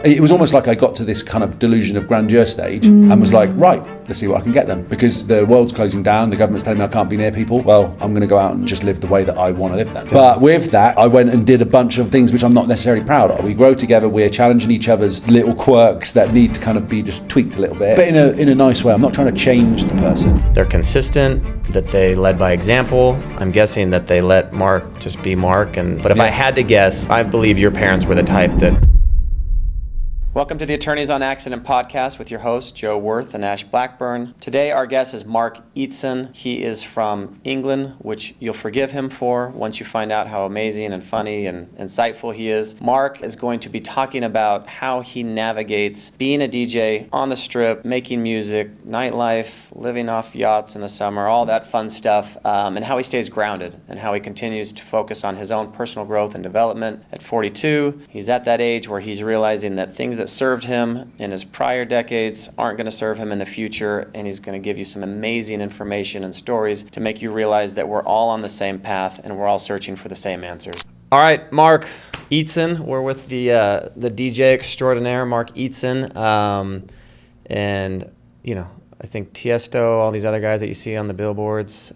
It was almost like I got to this kind of delusion of grandeur stage and was like, right, let's see what I can get then. Because the world's closing down, the government's telling me I can't be near people. Well, I'm going to go out and just live the way that I want to live then. But with that, I went and did a bunch of things which I'm not necessarily proud of. We grow together, we're challenging each other's little quirks that need to kind of be just tweaked a little bit. But in a nice way. I'm not trying to change the person. They're consistent, that they led by example. I'm guessing that they let Marc just be Marc. But if I had to guess, I believe your parents were the type that... Welcome to the Attorneys on Accident podcast with your hosts, Joe Worth and Ash Blackburn. Today, our guest is Marc Eteson. He is from England, which you'll forgive him for once you find out how amazing and funny and insightful he is. Marc is going to be talking about how he navigates being a DJ on the strip, making music, nightlife, living off yachts in the summer, all that fun stuff, and how he stays grounded and how he continues to focus on his own personal growth and development. At 42, he's at that age where he's realizing that things that served him in his prior decades aren't going to serve him in the future, and he's going to give you some amazing information and stories to make you realize that we're all on the same path and we're all searching for the same answers. All right, Marc Eteson. We're with the DJ extraordinaire, Marc Eteson, and I think Tiesto, all these other guys that you see on the billboards.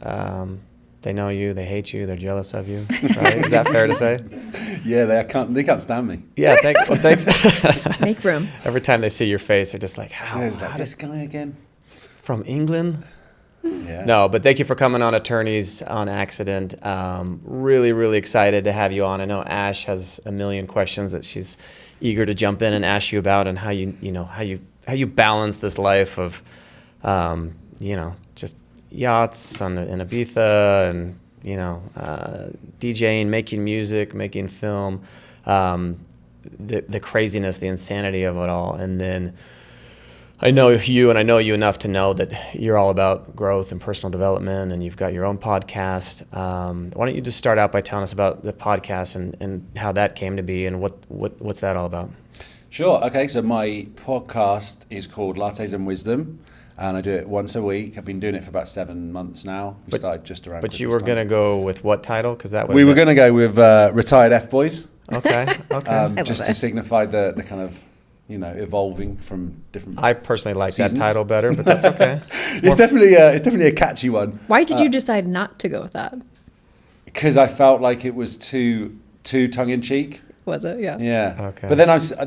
They know you, they hate you, they're jealous of you, right? Is that fair to say? Yeah, they can't stand me. Yeah, thanks. Make room. Every time they see your face, they're just like, how this guy again? From England? Yeah. No, but thank you for coming on Attorneys on Accident. Really, really excited to have you on. I know Ash has a million questions that she's eager to jump in and ask you about, and how you balance this life of, just yachts in Ibiza and DJing, making music, making film, the craziness, the insanity of it all. And then I know you enough to know that you're all about growth and personal development, and you've got your own podcast. Why don't you just start out by telling us about the podcast and how that came to be, and what's that all about? Sure. Okay. So my podcast is called Lattes and Wisdom, and I do it once a week. I've been doing it for about 7 months now. We started just around. But you were going to go with what title? Because that we were going to go with Retired F-Boys. Okay. Just to signify the kind of evolving from different. I personally like seasons. That title better, but that's okay. It's definitely a catchy one. Why did you decide not to go with that? Because I felt like it was too tongue in cheek. Was it? Yeah. Yeah. Okay. But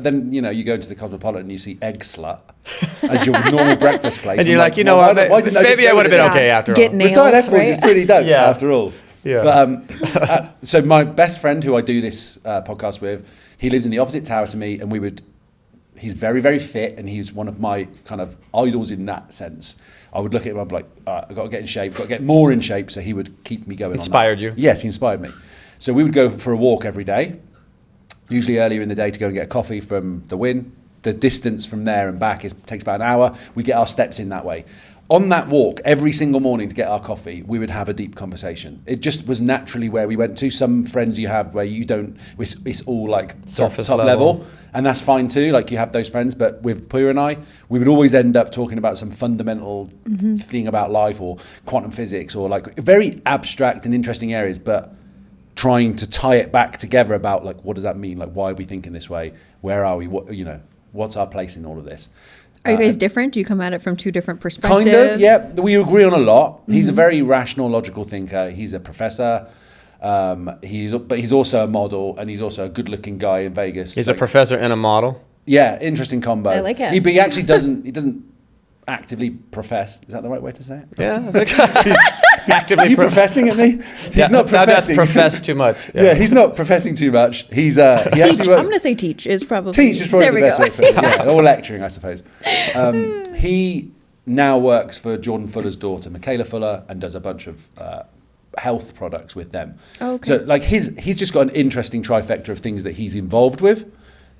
then you go into the Cosmopolitan and you see Egg Slut as your normal breakfast place. And you're like, maybe I would have been okay after all. Retired F-Boys is pretty dope after all. Yeah. But so my best friend who I do this podcast with, he lives in the opposite tower to me, and he's very, very fit, and he's one of my kind of idols in that sense. I would look at him, I'd be like, I've got to get in shape, got to get more in shape, so he would keep me going. Inspired you? Yes, he inspired me. So we would go for a walk every day, usually earlier in the day, to go and get a coffee from the Win. The distance from there and back takes about an hour. We get our steps in that way. On that walk, every single morning to get our coffee, we would have a deep conversation. It just was naturally where we went to. Some friends you have where you don't, it's all like surface top level, and that's fine too. Like you have those friends, but with Pooya and I, we would always end up talking about some fundamental thing about life, or quantum physics, or like very abstract and interesting areas, but trying to tie it back together about like, what does that mean? Like, why are we thinking this way? Where are we? What's our place in all of this? Are you guys different? Do you come at it from two different perspectives? Kind of, yeah. We agree on a lot. He's a very rational, logical thinker. He's a professor. But he's also a model, and he's also a good-looking guy in Vegas. He's a professor and a model. Yeah, interesting combo. I like it. But he actually doesn't. He doesn't actively profess. Is that the right way to say it? Yeah, I think so. Actively Are you professing at me? He's not professing. That's profess too much. Yeah, he's not professing too much. He's teach. I'm going to say teach is probably the best way to put it. Yeah, or lecturing, I suppose. He now works for Jordan Fuller's daughter, Michaela Fuller, and does a bunch of health products with them. Oh, okay. So like he's just got an interesting trifecta of things that he's involved with.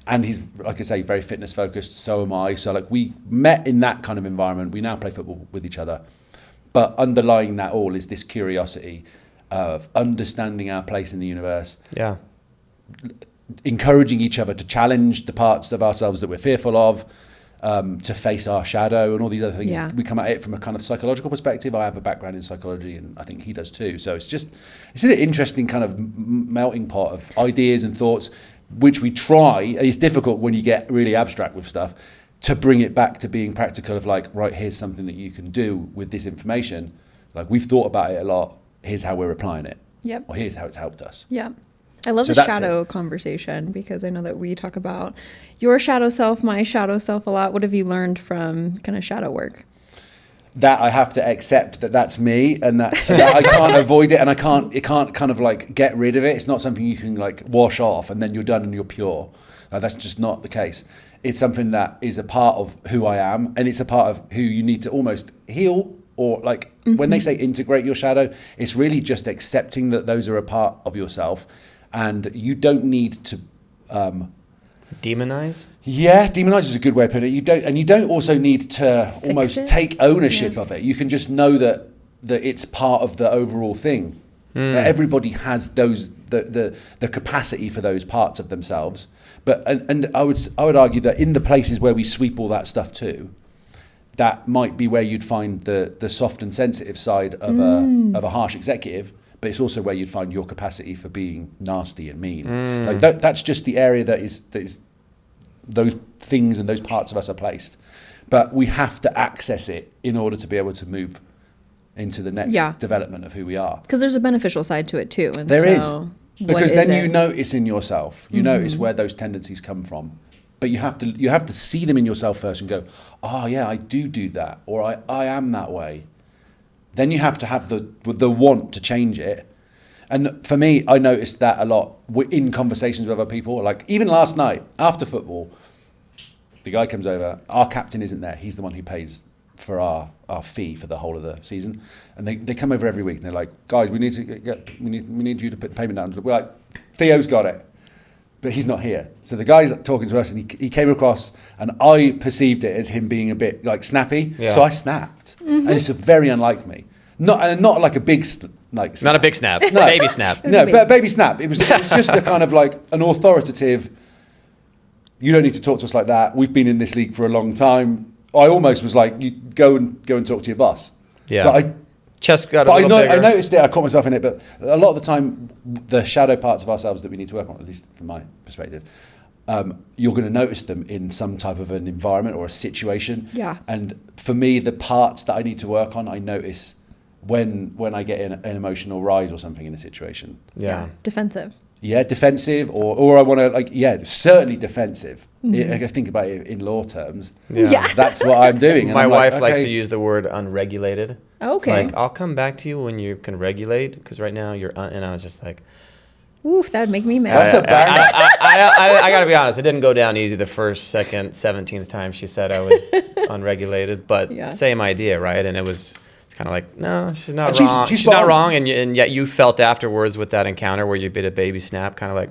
And he's, like I say, very fitness focused. So am I. So like we met in that kind of environment. We now play football with each other. But underlying that all is this curiosity of understanding our place in the universe. Yeah. Encouraging each other to challenge the parts of ourselves that we're fearful of, to face our shadow and all these other things. Yeah. We come at it from a kind of psychological perspective. I have a background in psychology, and I think he does too. So it's an interesting kind of melting pot of ideas and thoughts. which we try. It's difficult when you get really abstract with stuff to bring it back to being practical of like, right, here's something that you can do with this information. Like, we've thought about it a lot. Here's how we're applying it. Yep. Or here's how it's helped us. Yeah. I love So the that's shadow conversation, because I know that we talk about your shadow self, my shadow self a lot. What have you learned from kind of shadow work? That I have to accept that that's me, and that I can't avoid it, and it can't kind of like get rid of it. It's not something you can like wash off and then you're done and you're pure. That's just not the case. It's something that is a part of who I am, and it's a part of who you need to almost heal, or like when they say integrate your shadow, it's really just accepting that those are a part of yourself, and you don't need to Demonize? Yeah, demonize is a good way of putting it. You don't also need to almost take ownership of it. You can just know that it's part of the overall thing. That everybody has the capacity for those parts of themselves. But and I would argue that in the places where we sweep all that stuff to, that might be where you'd find the soft and sensitive side of a harsh executive. But it's also where you'd find your capacity for being nasty and mean. Like that's just the area that is those things and those parts of us are placed. But we have to access it in order to be able to move into the next development of who we are. Because there's a beneficial side to it too. And there so is. Because then it? you notice in yourself, you notice where those tendencies come from. But you have to see them in yourself first and go, oh yeah, I do that, or I am that way. Then you have to have the want to change it. And for me, I noticed that a lot in conversations with other people. Like even last night after football, the guy comes over. Our captain isn't there. He's the one who pays for our fee for the whole of the season. And they come over every week and they're like, guys, we need you to put the payment down. We're like, Theo's got it, but he's not here. So the guy's talking to us, and he came across, and I perceived it as him being a bit like snappy. Yeah. So I snapped, and it's very unlike me. Not like a big snap. Not a big snap. No. Baby snap. No, but baby snap. It was just a kind of like an authoritative. You don't need to talk to us like that. We've been in this league for a long time. I almost was like, you go and talk to your boss. Yeah. But chest got a little bigger. I noticed it. I caught myself in it. But a lot of the time, the shadow parts of ourselves that we need to work on, at least from my perspective, you're going to notice them in some type of an environment or a situation. Yeah. And for me, the parts that I need to work on, I notice when I get an emotional rise or something in a situation. Yeah. Defensive. Yeah, defensive, or I want to certainly defensive. I think about it in law terms. Yeah. That's what I'm doing. And My I'm wife likes to use the word unregulated. Okay. It's like, I'll come back to you when you can regulate, because right now you're and I was just like, oof, that would make me mad. That's a bad. I got to be honest, it didn't go down easy the first, second, 17th time she said I was unregulated, but same idea, right? And it's kind of like, no, she's not wrong. She's not wrong, and yet you felt afterwards with that encounter where you bit a baby snap, kind of like,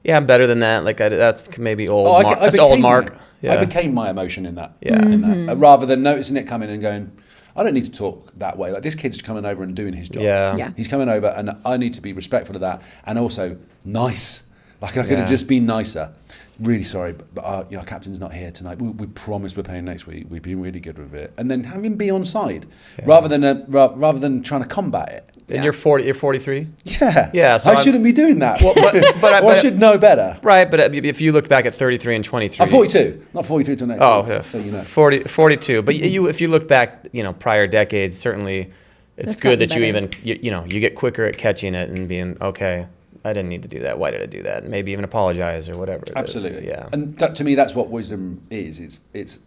yeah, I'm better than that. Like that's maybe old. That's old Mark. Yeah. I became my emotion in that. Yeah. In that. Rather than noticing it coming and going, I don't need to talk that way. Like this kid's coming over and doing his job. Yeah. He's coming over, and I need to be respectful of that, and also nice. Like I could have just been nicer. Really sorry, but our captain's not here tonight. We promised we're paying next week. We've been really good with it, and then have him be on side rather than trying to combat it. And you're 40. You're 43. Yeah. Yeah. So I shouldn't be doing that. Well, but I should know better. Right, but if you look back at 33 and 23. I'm 42, not 43 till next week. Oh, yeah. So you know. 42. But if you look back, prior decades, certainly it's good that you better. even you get quicker at catching it and being okay. I didn't need to do that. Why did I do that? Maybe even apologize or whatever. Absolutely. Yeah. And to me, that's what wisdom is. It's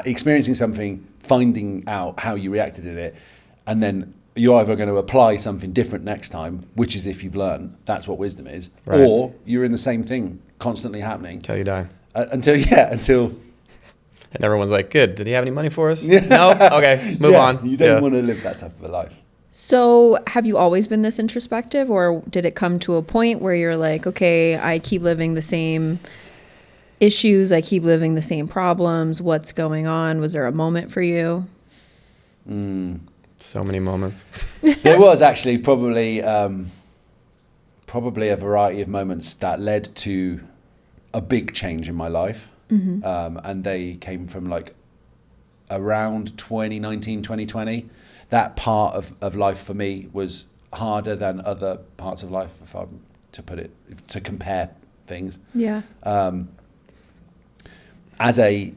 experiencing something, finding out how you reacted in it, and then you're either going to apply something different next time, which is if you've learned. That's what wisdom is. Right. Or you're in the same thing constantly happening. Until you die. Until. And everyone's like, good. Did he have any money for us? No? Okay, move on. You don't want to live that type of a life. So have you always been this introspective, or did it come to a point where you're like, okay, I keep living the same issues, I keep living the same problems, what's going on? Was there a moment for you? So many moments. There was actually probably a variety of moments that led to a big change in my life. And they came from like around 2019, 2020. That part of life for me was harder than other parts of life, if I'm to put it, to compare things. Yeah. As a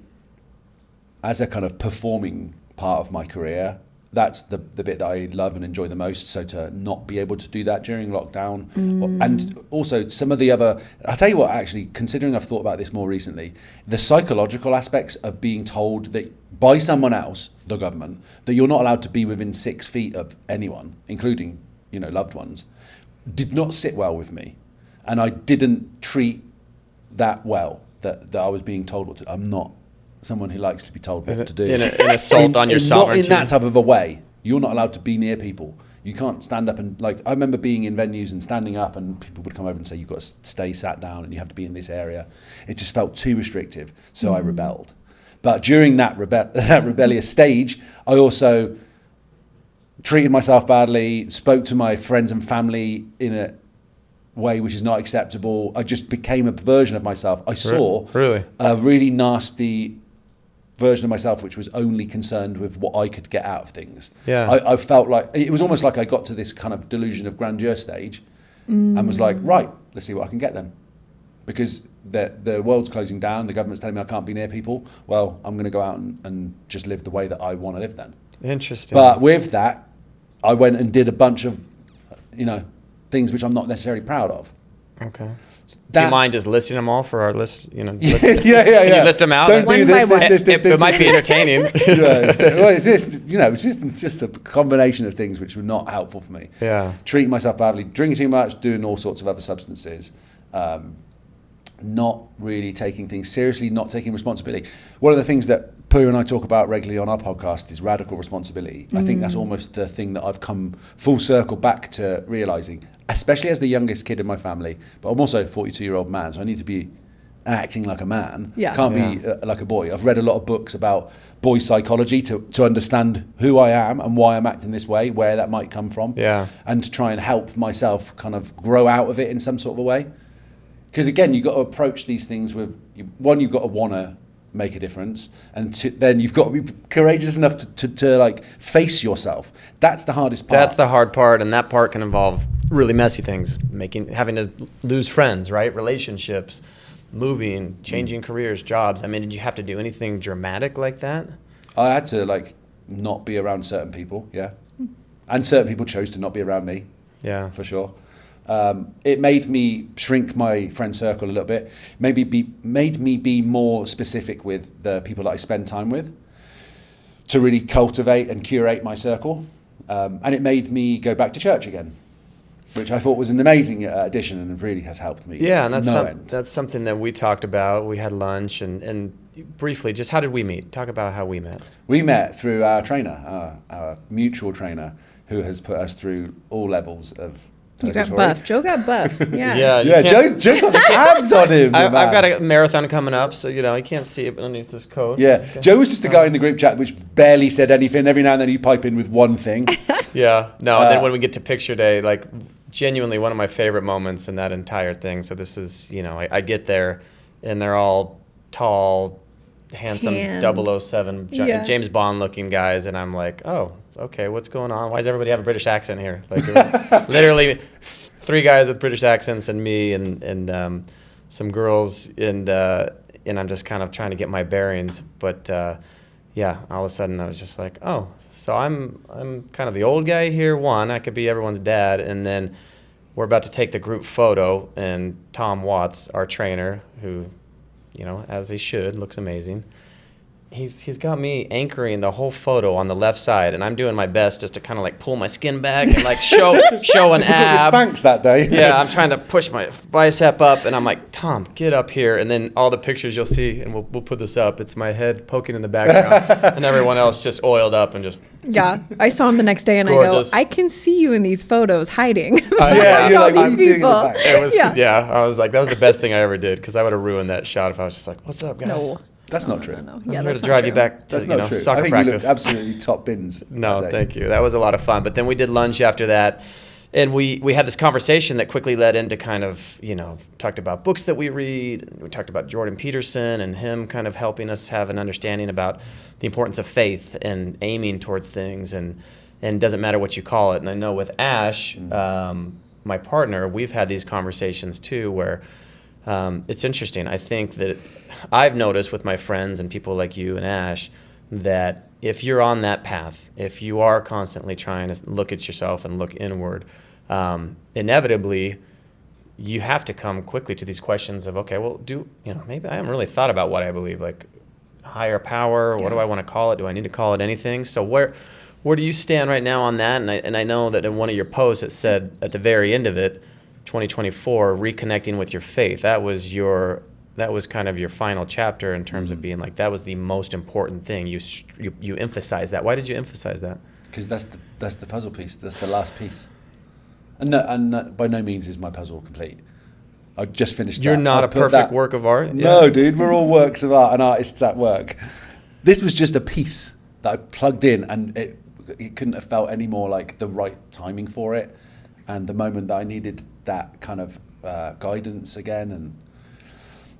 kind of performing part of my career, that's the bit that I love and enjoy the most. So to not be able to do that during lockdown, and also some of the other, I'll tell you what, actually, considering I've thought about this more recently, the psychological aspects of being told that by someone else, the government, that you're not allowed to be within 6 feet of anyone, including, loved ones, did not sit well with me. And I didn't treat that well, that I was being told what to. I'm not someone who likes to be told what to do. An assault on your sovereignty. Not in that type of a way. You're not allowed to be near people. You can't stand up and, I remember being in venues and standing up and people would come over and say, you've got to stay sat down and you have to be in this area. It just felt too restrictive, so I rebelled. But during that rebellious stage, I also treated myself badly, spoke to my friends and family in a way which is not acceptable. I just became a version of myself. I saw a really nasty version of myself which was only concerned with what I could get out of things. I felt like it was almost like I got to this kind of delusion of grandeur stage and was like, right, let's see what I can get then, because the world's closing down, the government's telling me I can't be near people. Well, I'm going to go out and just live the way that I want to live then. Interesting. But with that, I went and did a bunch of things which I'm not necessarily proud of. Okay. Do you mind just listing them all for our list? Yeah. Can you list them out? Don't do this. It might be entertaining. It's just a combination of things which were not helpful for me. Yeah. Treating myself badly, drinking too much, doing all sorts of other substances, not really taking things seriously, not taking responsibility. One of the things that Pooh and I talk about regularly on our podcast is radical responsibility. I think that's almost the thing that I've come full circle back to realising, especially as the youngest kid in my family, but I'm also a 42-year-old man, so I need to be acting like a man. Can't be like a boy. I've read a lot of books about boy psychology to understand who I am and why I'm acting this way, where that might come from, and to try and help myself kind of grow out of it in some sort of a way. Because again, you've got to approach these things with, one, you've got to want to make a difference, and then you've got to be courageous enough to like face yourself. That's the hardest part. That's the hard part, and that part can involve really messy things, having to lose friends, right? Relationships, moving, changing careers, jobs. I mean, did you have to do anything dramatic like that? I had to not be around certain people, and certain people chose to not be around me, for sure. It made me shrink my friend circle a little bit. Made me be more specific with the people that I spend time with, to really cultivate and curate my circle. And it made me go back to church again, which I thought was an amazing addition and really has helped me. Yeah, and that's something that we talked about. We had lunch and briefly, just how did we meet? Talk about how we met. We met through our trainer, our mutual trainer, who has put us through all levels of. You got buff. Joe got buff. Joe's got some abs on him. I've got a marathon coming up, so you can't see it underneath this coat. Yeah, okay. Joe was just a guy in the group chat which barely said anything. Every now and then he'd pipe in with one thing. And then when we get to picture day, genuinely one of my favorite moments in that entire thing. So this is, I get there, and they're all tall, handsome, Tanned. 007 James Bond looking guys, and I'm like, oh, okay, what's going on? Why does everybody have a British accent here? It was literally 3 guys with British accents and me and some girls, and I'm just kind of trying to get my bearings. But all of a sudden I was just like, oh, so I'm kind of the old guy here. One, I could be everyone's dad, and then we're about to take the group photo, and Tom Watts, our trainer, who, as he should, looks amazing. He's got me anchoring the whole photo on the left side, and I'm doing my best just to kind of pull my skin back and show an ab. Your Spanx that day. Yeah, I'm trying to push my bicep up, and I'm like, Tom, get up here. And then all the pictures you'll see, and we'll put this up. It's my head poking in the background, and everyone else just oiled up and just. Yeah, I saw him the next day, and gorgeous. I go, I can see you in these photos hiding. You're like, what are you doing in the back? I was like, that was the best thing I ever did, because I would have ruined that shot if I was just like, what's up, guys? No. That's not true. No. Yeah, I'm here to drive you back to soccer practice. I think you looked absolutely top bins. No, thank you. That was a lot of fun. But then we did lunch after that, and we had this conversation that quickly led into kind of, talked about books that we read. We talked about Jordan Peterson and him kind of helping us have an understanding about the importance of faith and aiming towards things, and it doesn't matter what you call it. And I know with Ash, my partner, we've had these conversations too, where It's interesting. I think that I've noticed with my friends and people like you and Ash that if you're on that path, if you are constantly trying to look at yourself and look inward, inevitably you have to come quickly to these questions of, okay, well, maybe I haven't really thought about what I believe, like higher power, what do I want to call it? Do I need to call it anything? So where do you stand right now on that? And I know that in one of your posts it said at the very end of it, 2024, reconnecting with your faith. That was kind of your final chapter in terms of being like, that was the most important thing. You emphasized that. Why did you emphasize that? Because that's the puzzle piece. That's the last piece. And by no means is my puzzle complete. I just finished. You're not a perfect work of art. No, dude, we're all works of art and artists at work. This was just a piece that I plugged in, and it couldn't have felt any more like the right timing for it, and the moment that I needed that kind of guidance again. And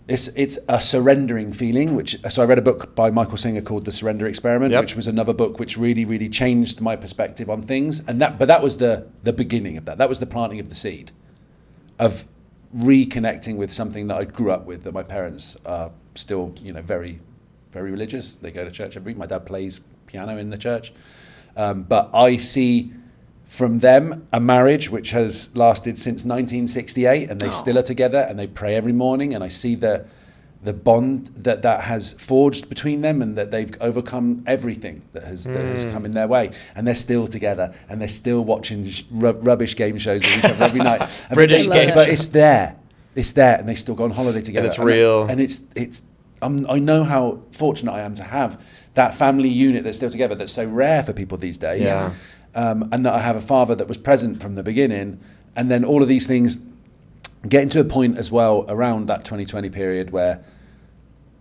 it's a surrendering feeling. So I read a book by Michael Singer called The Surrender Experiment, which was another book which really, really changed my perspective on things. But that was the beginning of that. That was the planting of the seed of reconnecting with something that I grew up with. That my parents are still, very, very religious. They go to church every week. My dad plays piano in the church, but I see from them a marriage which has lasted since 1968, and they still are together, and they pray every morning, and I see the bond that has forged between them, and that they've overcome everything that has come in their way, and they're still together, and they're still watching rubbish game shows with each other every night. British game, but it's there, and they still go on holiday together. And it's real, and it's. I know how fortunate I am to have that family unit that's still together. That's so rare for people these days. Yeah. And that I have a father that was present from the beginning, and then all of these things getting to a point as well around that 2020 period where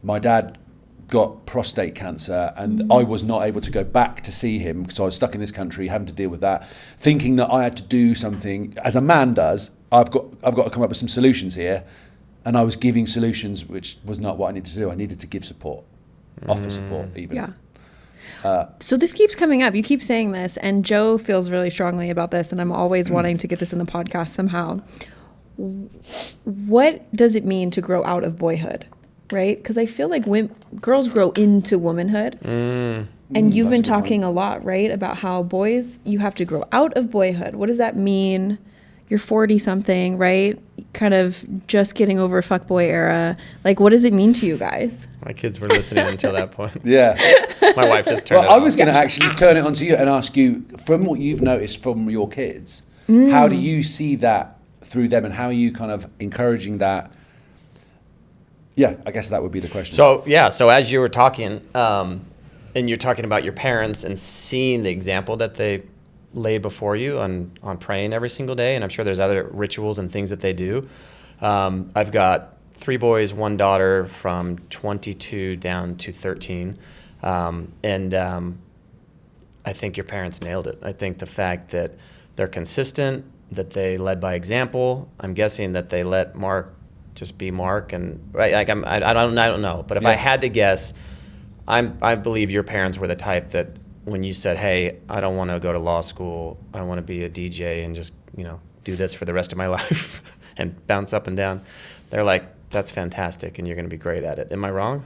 my dad got prostate cancer, and I was not able to go back to see him because I was stuck in this country having to deal with that, thinking that I had to do something as a man does. I've got to come up with some solutions here, and I was giving solutions which was not what I needed to do. I needed to give support, offer support even. Yeah. So this keeps coming up. You keep saying this, and Joe feels really strongly about this, and I'm always wanting to get this in the podcast somehow. What does it mean to grow out of boyhood, right? Because I feel like girls grow into womanhood, and you've been talking a lot, right, about how boys, you have to grow out of boyhood. What does that mean? You're 40-something, right? Kind of just getting over fuckboy era. Like, what does it mean to you guys? My kids were listening until that point. Yeah. My wife just turned it Well, I off. was going to actually turn it onto you and ask you, from what you've noticed from your kids, how do you see that through them, and how are you kind of encouraging that? Yeah, I guess that would be the question. So as you were talking, and you're talking about your parents and seeing the example that they laid before you on praying every single day, and I'm sure there's other rituals and things that they do. I've got 3 boys, 1 daughter from 22 down to 13. And I think your parents nailed it. I think the fact that they're consistent, that they led by example. I'm guessing that they let Mark just be Mark, and right. Like I don't know. But if I had to guess, I believe your parents were the type that when you said, "Hey, I don't want to go to law school. I want to be a DJ and just do this for the rest of my life and bounce up and down," they're like, "That's fantastic, and you're going to be great at it." Am I wrong?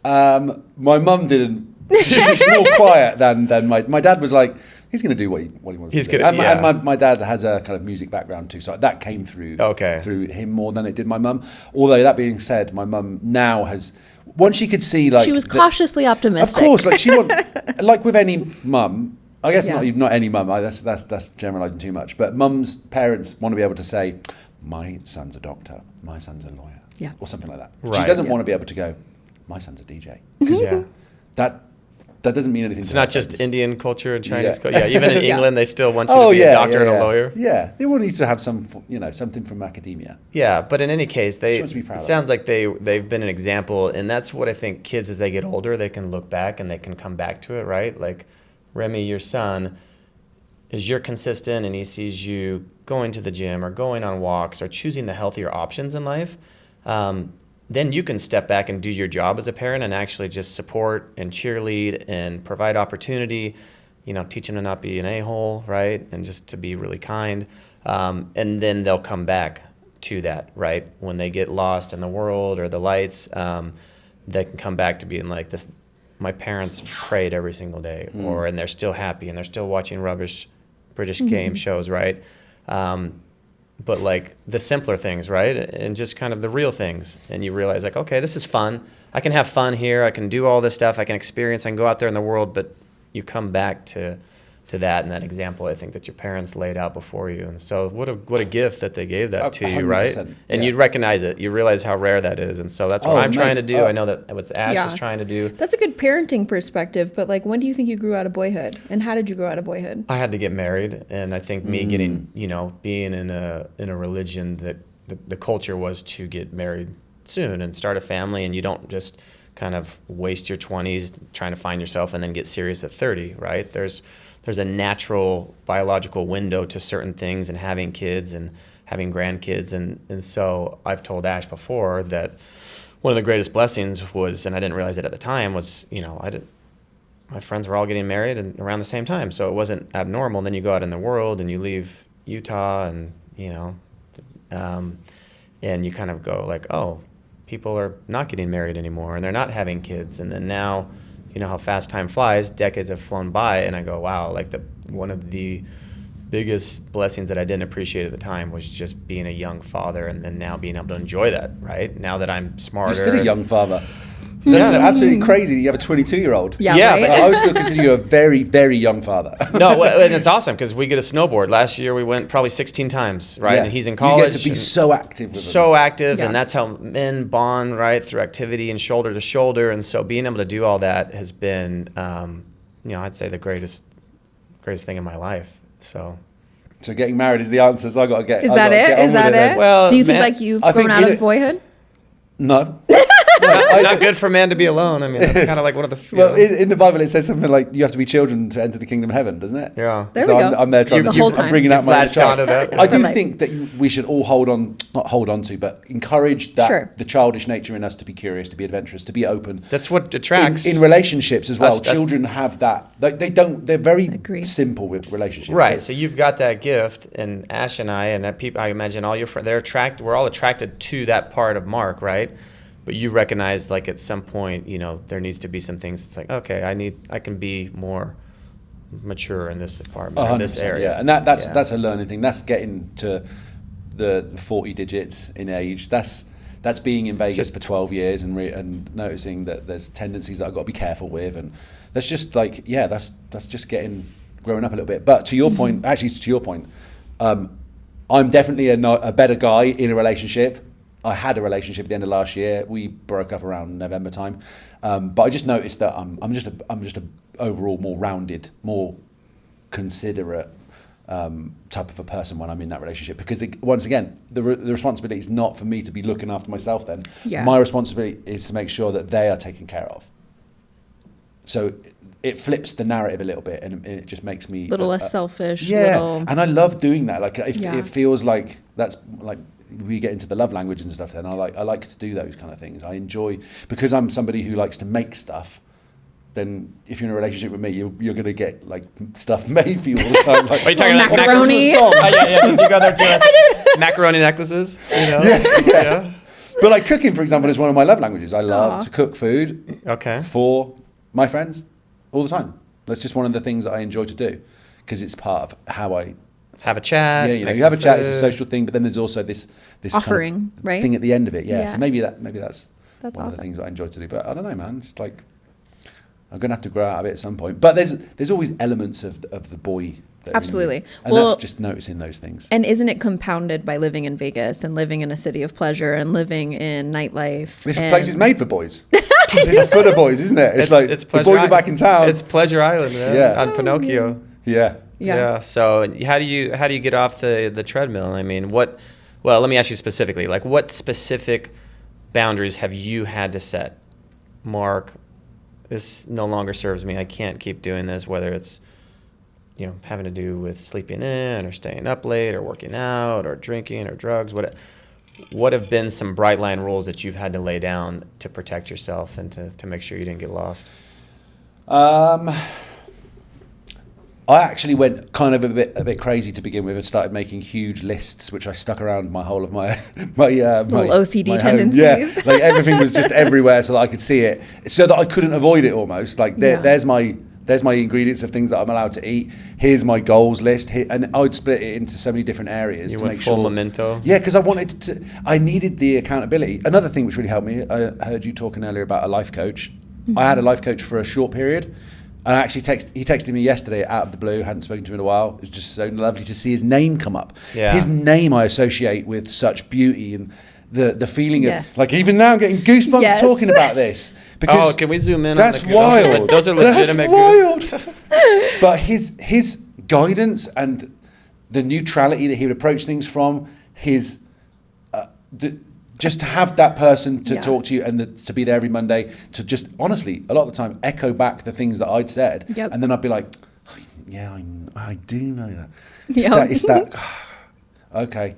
My mum didn't. She was more quiet than my dad was like, he's going to do what he wants to do. And my dad has a kind of music background too, so that came through him more than it did my mum. Although that being said, my mum now has, once she could see like... She was cautiously optimistic. Of course, like she like with any mum, I guess not any mum, that's generalising too much, but mums, parents want to be able to say, my son's a doctor, my son's a lawyer, or something like that. Right. She doesn't want to be able to go, my son's a DJ. Because that doesn't mean anything. It's not just Indian culture and Chinese culture. Yeah, even in England, they still want you to be a doctor and a lawyer. Yeah, they want you to have some, something from academia. Yeah, but in any case, it sounds like they've been an example, and that's what I think kids, as they get older, they can look back and they can come back to it, right? Like, Remy, your son, is you're consistent and he sees you going to the gym or going on walks or choosing the healthier options in life, then you can step back and do your job as a parent and actually just support and cheerlead and provide opportunity, teach them to not be an a-hole, right? And just to be really kind. And then they'll come back to that, right? When they get lost in the world or the lights, they can come back to being like this. My parents prayed every single day, and they're still happy, and they're still watching rubbish British game shows, right? But like the simpler things, right? And just kind of the real things. And you realize like, okay, this is fun. I can have fun here. I can do all this stuff. I can experience. I can go out there in the world. But you come back to that and that example, I think, that your parents laid out before you. And so what a gift that they gave that to you, right? And you'd recognize it. You realize how rare that is. And so that's what I'm trying to do. I know that what Ash is trying to do. That's a good parenting perspective. But like, when do you think you grew out of boyhood? And how did you grow out of boyhood? I had to get married. And I think me getting, being in a religion that the culture was to get married soon and start a family. And you don't just kind of waste your 20s trying to find yourself and then get serious at 30, right? There's a natural biological window to certain things and having kids and having grandkids. And so I've told Ash before that one of the greatest blessings was, and I didn't realize it at the time, was, my friends were all getting married and around the same time. So it wasn't abnormal. And then you go out in the world and you leave Utah and, and you kind of go like, oh, people are not getting married anymore and they're not having kids. And then now, you know how fast time flies, decades have flown by, and I go, wow, like one of the biggest blessings that I didn't appreciate at the time was just being a young father, and then now being able to enjoy that, right? Now that I'm smarter. You're still a young father. That's absolutely crazy that you have a 22-year-old. Yeah, right? But I would still consider you a very, very young father. No, and it's awesome because we get a snowboard. Last year we went probably 16 times, right? Yeah. And he's in college. You get to be so active with him. So active, Yeah. and that's how men bond, right? Through activity and shoulder to shoulder. And so being able to do all that has been, I'd say the greatest thing in my life. So getting married is the answer. So I got to get. Is that it? Is that it? Well, do you think like you've grown out of boyhood? No. It's not good for man to be alone. I mean, that's kind of like one of the. Well, in the Bible it says something like you have to be children to enter the kingdom of heaven, doesn't it? Yeah. There so we go. I'm there trying The to. whole time. I'm bringing out my inner Flashed onto child. that. I do think that we should all not hold on to, but encourage that Sure. the childish nature in us to be curious, to be adventurous, to be open. That's what attracts in relationships as well. us- Children have that. They don't. They're very Agree. simple with relationships. Right, so you've got that gift, and Ash and I, and that people, I imagine all your friends, we're all attracted to that part of Mark, right? But you recognize, like, at some point, there needs to be some things. It's like, okay, I can be more mature in this department, in this 100%, area. yeah, and that's a learning thing. That's getting to the 40 digits in age. That's being in Vegas for 12 years and noticing that there's tendencies that I've got to be careful with, and that's just like, that's just growing up a little bit. But to your point, I'm definitely a better guy in a relationship. I had a relationship at the end of last year. We broke up around November time, but I just noticed that I'm just a overall more rounded, more considerate type of a person when I'm in that relationship. Because once again, the responsibility is not for me to be looking after myself. Then my responsibility is to make sure that they are taken care of. So it flips the narrative a little bit, and it just makes me A little less selfish. Yeah, and I love doing that. Like it feels like that's like. We get into the love language and stuff then. I like to do those kind of things. I enjoy, because I'm somebody who likes to make stuff, then if you're in a relationship with me, you're going to get like stuff made for you all the time. Like, Are you talking about macaroni? Yeah. Did you go there too? Macaroni necklaces? Yeah. But like cooking, for example, is one of my love languages. I love to cook food for my friends all the time. That's just one of the things that I enjoy to do, because it's part of how I have a chat. Yeah, you have a chat. It's a social thing, but then there's also this offering, kind of right? thing at the end of it. Yeah. Yeah. So maybe that's one awesome. of the things that I enjoy to do. But I don't know, man. It's like I'm gonna have to grow out of it at some point. But there's always elements of the boy. Absolutely. And that's just noticing those things. And isn't it compounded by living in Vegas and living in a city of pleasure and living in nightlife? This place is made for boys. It's for the boys, isn't it? It's like the boys are back in town. It's Pleasure Island, on Pinocchio. Yeah. Yeah. So how do you get off the treadmill? I mean, well, let me ask you specifically. Like, what specific boundaries have you had to set? Mark, this no longer serves me. I can't keep doing this, whether it's having to do with sleeping in or staying up late or working out or drinking or drugs. What have been some bright line rules that you've had to lay down to protect yourself and to make sure you didn't get lost? I actually went kind of a bit crazy to begin with and started making huge lists, which I stuck around my whole of my little OCD my tendencies. Yeah, like everything was just everywhere so that I could see it, so that I couldn't avoid it almost. Like there's my ingredients of things that I'm allowed to eat. Here's my goals list, and I'd split it into so many different areas You to went make full sure. memento. Yeah, because I needed the accountability. Another thing which really helped me, I heard you talking earlier about a life coach. I had a life coach for a short period. And I actually he texted me yesterday out of the blue, hadn't spoken to him in a while. It was just so lovely to see his name come up. Yeah. His name I associate with such beauty and the feeling Yes. of, like, even now I'm getting goosebumps Yes. talking about this. Because Can we zoom in? that's on the, wild. Those are legitimate. That's wild. But his guidance and the neutrality that he would approach things from, his just to have that person to talk to you and to be there every Monday, to just honestly, a lot of the time, echo back the things that I'd said. Yep. And then I'd be like, yeah, I do know that. Yep. It's that okay.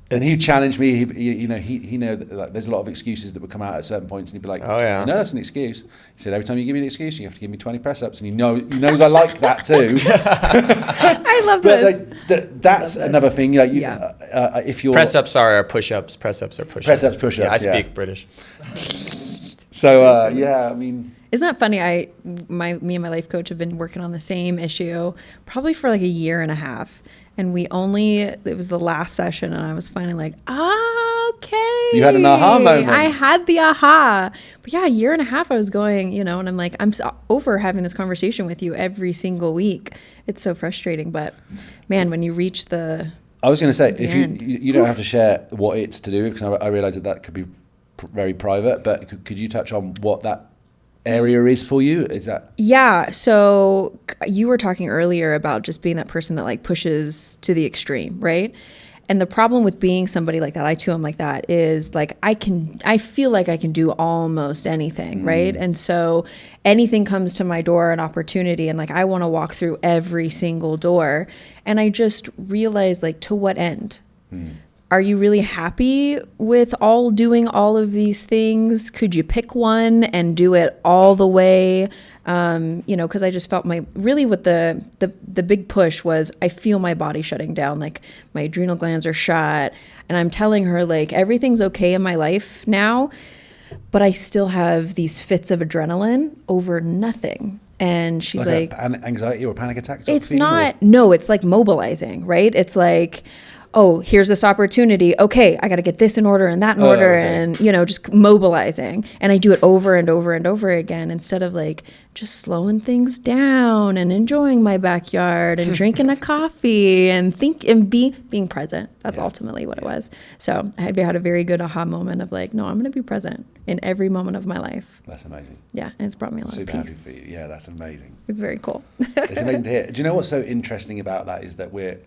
And he challenged me. He know that, like, there's a lot of excuses that would come out at certain points, and he'd be like, Oh, yeah. no, that's an excuse. He said, every time you give me an excuse, you have to give me 20 press-ups. And he knows I like that too. I love But this. that's Love this. another thing. Like, Yeah. if you're Press-ups are push-ups. Press-ups are push-ups. Press-ups, push-ups, Yeah, I yeah. speak British. so I mean, Isn't that funny? Me and my life coach have been working on the same issue probably for like a year and a half. And it was the last session, and I was finally like, okay. You had an aha moment. I had the aha. But yeah, a year and a half I was going, and I'm like, I'm so over having this conversation with you every single week. It's so frustrating. But man, when you reach the I was going to say, if end. you don't have to share what it's to do, because I realise that could be very private, but could you touch on what that area is for you? Is that So you were talking earlier about just being that person that like pushes to the extreme, right? And the problem with being somebody like that, I too am like that, is like I feel like I can do almost anything, right? And so anything comes to my door, an opportunity, and like I want to walk through every single door. And I just realized, like, to what end? Are you really happy with doing all of these things? Could you pick one and do it all the way? Because I just felt what the big push was, I feel my body shutting down, like my adrenal glands are shot. And I'm telling her, like, everything's okay in my life now, but I still have these fits of adrenaline over nothing. And she's like an anxiety or panic attack? it's not, no, it's like mobilizing, right? It's like, oh, here's this opportunity. Okay, I got to get this in order and that in order, okay. and just mobilizing. And I do it over and over and over again, instead of like just slowing things down and enjoying my backyard and drinking a coffee and being present. That's ultimately what it was. So I had a very good aha moment of like, no, I'm going to be present in every moment of my life. That's amazing. Yeah, and it's brought me a lot Super of happy peace. for you. Yeah, that's amazing. It's very cool. It's amazing to hear. Do you know what's so interesting about that is that we're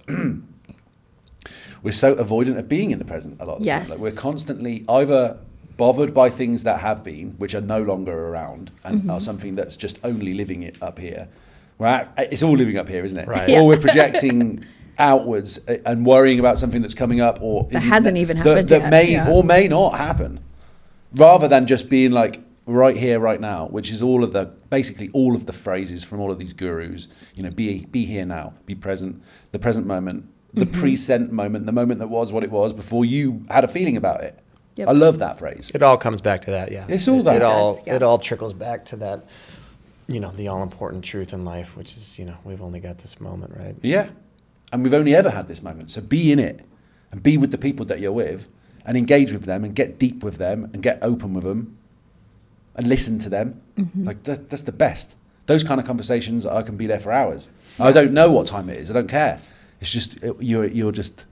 so avoidant of being in the present a lot of the time. Yes. Like, we're constantly either bothered by things that have been, which are no longer around, and are something that's just only living it up here. It's all living up here, isn't it? Right. Yeah. Or we're projecting outwards and worrying about something that's coming up or That hasn't even happened that yet, may yeah. or may not happen, rather than just being like right here, right now, which is basically all of the phrases from all of these gurus. Be here now, be present, the present moment, the present moment, the moment that was what it was before you had a feeling about it. Yep. I love that phrase. It all comes back to that, yeah. It's all that. It all trickles back to that, the all-important truth in life, which is, we've only got this moment, right? Yeah. And we've only ever had this moment. So be in it and be with the people that you're with and engage with them and get deep with them and get open with them and listen to them. Like that's the best. Those kind of conversations, I can be there for hours. I don't know what time it is. I don't care. It's just, you're just...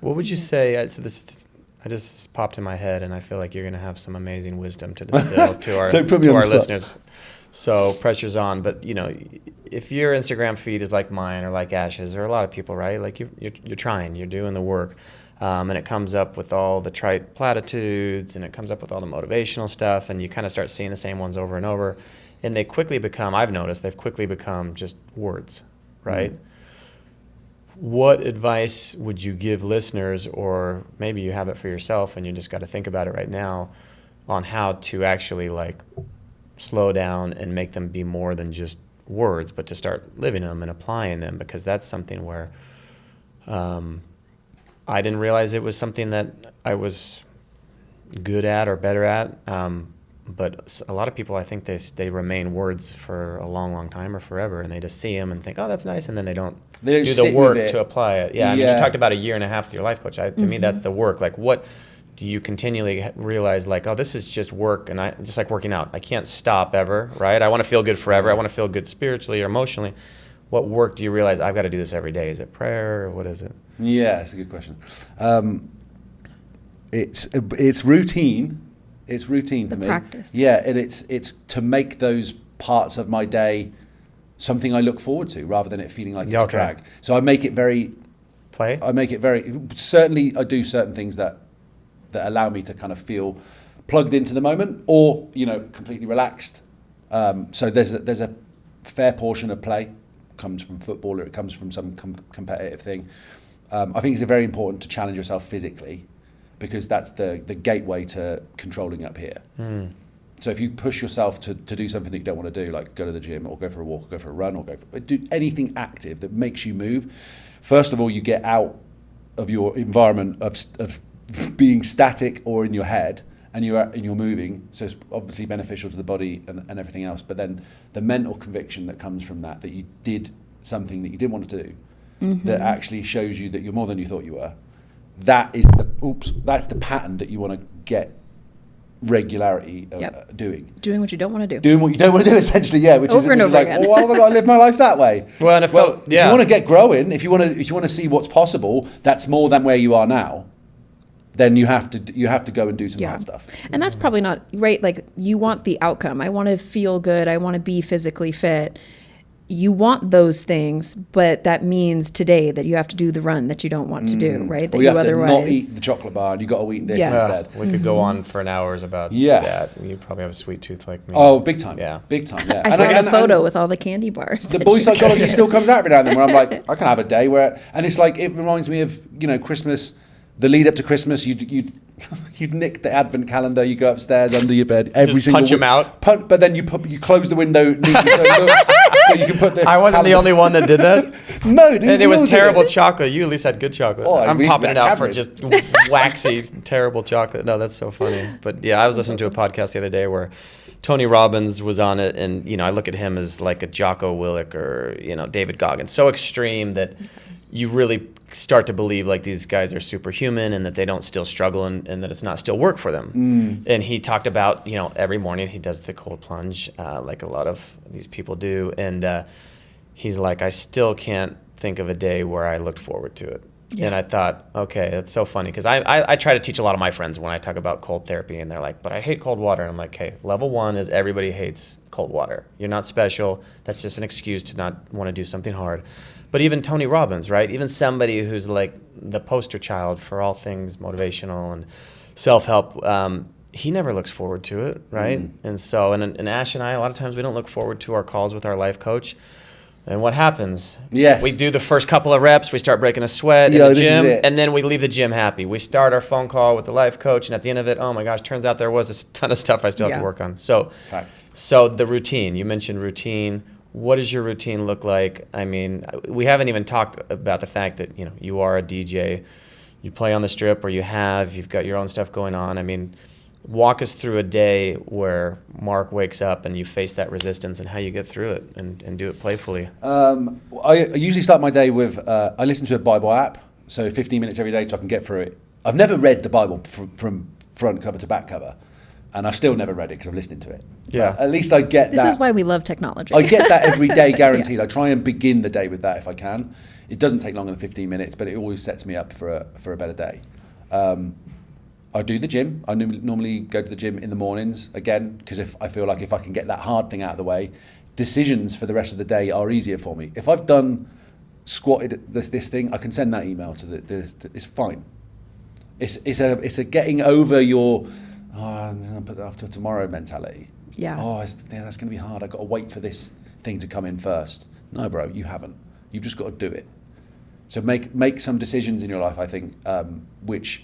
What would you say, so this I just popped in my head, and I feel like you're going to have some amazing wisdom to distill to our, Don't put me on the spot. listeners. So pressure's on, but if your Instagram feed is like mine or like Ash's or a lot of people, right? Like you're trying, you're doing the work, and it comes up with all the trite platitudes, and it comes up with all the motivational stuff, and you kind of start seeing the same ones over and over, and they quickly become, I've noticed, they've quickly become just words, right? What advice would you give listeners, or maybe you have it for yourself and you just got to think about it right now, on how to actually like slow down and make them be more than just words, but to start living them and applying them, because that's something where I didn't realize it was something that I was good at or better at. But a lot of people, I think they remain words for a long, long time or forever, and they just see them and think, oh, that's nice, and then they don't do the work to apply it. Yeah, I mean, you talked about a year and a half with your life coach. To me, that's the work. Like, what do you continually realize, like, oh, this is just work, and I just like working out. I can't stop ever, right? I want to feel good forever. I want to feel good spiritually or emotionally. What work do you realize I've got to do this every day? Is it prayer, or what is it? Yeah, it's a good question. It's routine. It's routine for me. Practice. Yeah, and it's to make those parts of my day something I look forward to, rather than it feeling like it's a drag. So I make it very certainly. I do certain things that allow me to kind of feel plugged into the moment, or completely relaxed. So there's a fair portion of play comes from football, or it comes from some competitive thing. I think it's very important to challenge yourself physically, because that's the gateway to controlling up here. So if you push yourself to do something that you don't want to do, like go to the gym or go for a walk or go for a run or do anything active that makes you move, first of all, you get out of your environment of being static or in your head, and you're moving. So it's obviously beneficial to the body and everything else. But then the mental conviction that comes from that you did something that you didn't want to do, that actually shows you that you're more than you thought you were. That's the pattern that you want to get regularity of doing what you don't want to do. Doing what you don't want to do, essentially, yeah. Which over is and over like, again. why have I got to live my life that way? Well, and if you want to get growing, if you want to see what's possible, that's more than where you are now, then you have to go and do some hard stuff. And that's probably not right. Like, you want the outcome. I want to feel good. I want to be physically fit. You want those things, but that means today that you have to do the run that you don't want to do, right? That or you have otherwise to not eat the chocolate bar, and you got to eat this instead. We could go on for an hours about that. You probably have a sweet tooth like me. Oh, big time. Yeah. Big time, yeah. I saw the photo with all the candy bars. The boy psychology still comes out every now and then, where I'm like, I can have a day where, and it's like, it reminds me of, Christmas, the lead up to Christmas, you'd nick the advent calendar, you go upstairs under your bed every just single punch them out. But then you close the window neatly so it looks, so you can put the I wasn't the only one that did that. No, dude. And it was terrible chocolate. You at least had good chocolate. Oh, I'm popping it out for cameras. just waxy, terrible chocolate. No, that's so funny. But yeah, I was listening to a podcast the other day where Tony Robbins was on it, and I look at him as like a Jocko Willink or David Goggins, so extreme that you really start to believe like these guys are superhuman and that they don't still struggle and that it's not still work for them. And he talked about, every morning he does the cold plunge, like a lot of these people do. And he's like, I still can't think of a day where I looked forward to it. Yeah. And I thought, okay, that's so funny, because I try to teach a lot of my friends when I talk about cold therapy, and they're like, but I hate cold water. And I'm like, okay, level 1 is everybody hates cold water. You're not special. That's just an excuse to not want to do something hard. But even Tony Robbins, right? Even somebody who's like the poster child for all things motivational and self-help, he never looks forward to it, right? And so, and Ash and I, a lot of times we don't look forward to our calls with our life coach. And what happens? Yes. We do the first couple of reps, we start breaking a sweat in the gym, and then we leave the gym happy. We start our phone call with the life coach, and at the end of it, oh my gosh, turns out there was a ton of stuff I still have to work on. So, so the routine, you mentioned routine. What does your routine look like? I mean, we haven't even talked about the fact that, you are a DJ, you play on the Strip, or you've got your own stuff going on. I mean, walk us through a day where Mark wakes up and you face that resistance and how you get through it and do it playfully. I usually start my day with, I listen to a Bible app, so 15 minutes every day so I can get through it. I've never read the Bible from front cover to back cover. And I've still never read it because I'm listening to it. Yeah. But at least I get that. This is why we love technology. I get that every day, guaranteed. I try and begin the day with that if I can. It doesn't take longer than 15 minutes, but it always sets me up for a better day. I do the gym. I normally go to the gym in the mornings, again, because I feel like if I can get that hard thing out of the way, decisions for the rest of the day are easier for me. If I've squatted this thing, I can send that email to it's fine. It's a getting over your... I'm going to put that off till tomorrow mentality. Yeah. That's going to be hard. I've got to wait for this thing to come in first. No, bro, you haven't. You've just got to do it. So make some decisions in your life, I think, which,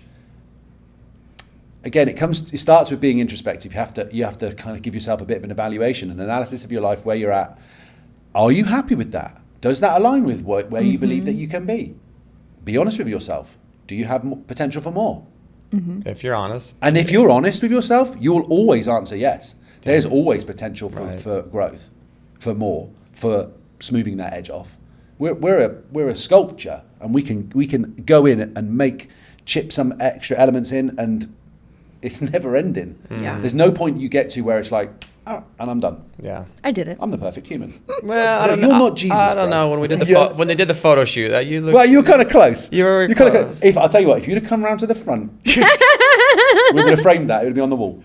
again, it starts with being introspective. You have to kind of give yourself a bit of an evaluation, an analysis of your life, where you're at, Are you happy with that? Does that align with where you believe that you can be? Be honest with yourself. Do you have potential for more? If you're honest. And if you're honest with yourself, you'll always answer yes. There's always potential for growth, for more, for smoothing that edge off. We're a sculpture, and we can go in and chip some extra elements in, and it's never ending. Yeah. There's no point you get to where it's like, oh, and I'm done. Yeah. I did it. I'm the perfect human. Well, No, you're not Jesus. I don't bro. know. When we did when they did the photo shoot, you looked. Well, you were kind of close. You were kinda close. If I'll tell you what, if you'd have come round to the front, we would have framed that. It would be on the wall.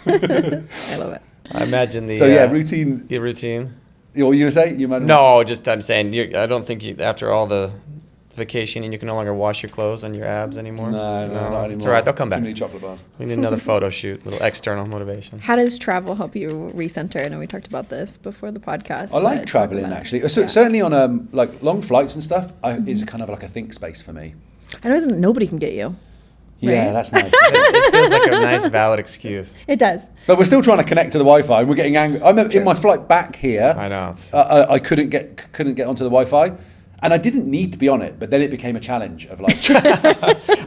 I love it. I imagine the. So yeah, routine. Your routine. What were you gonna say? You imagine? No, just I'm saying. I don't think after all the vacationing, you can no longer wash your clothes on your abs anymore. No, not anymore. It's all right. They'll come back. Too many chocolate bars. We need another photo shoot. Little external motivation. How does travel help you recenter? I know we talked about this before the podcast. I like but traveling talk about it. actually. So, certainly on like long flights and stuff, is kind of like a think space for me. I know nobody can get you. Yeah, Right? that's nice. It feels like a nice, valid excuse. It does. But we're still trying to connect to the Wi-Fi, and we're getting angry. I remember in my flight back here, I know. I couldn't get onto the Wi-Fi, and I didn't need to be on it. But then it became a challenge of like,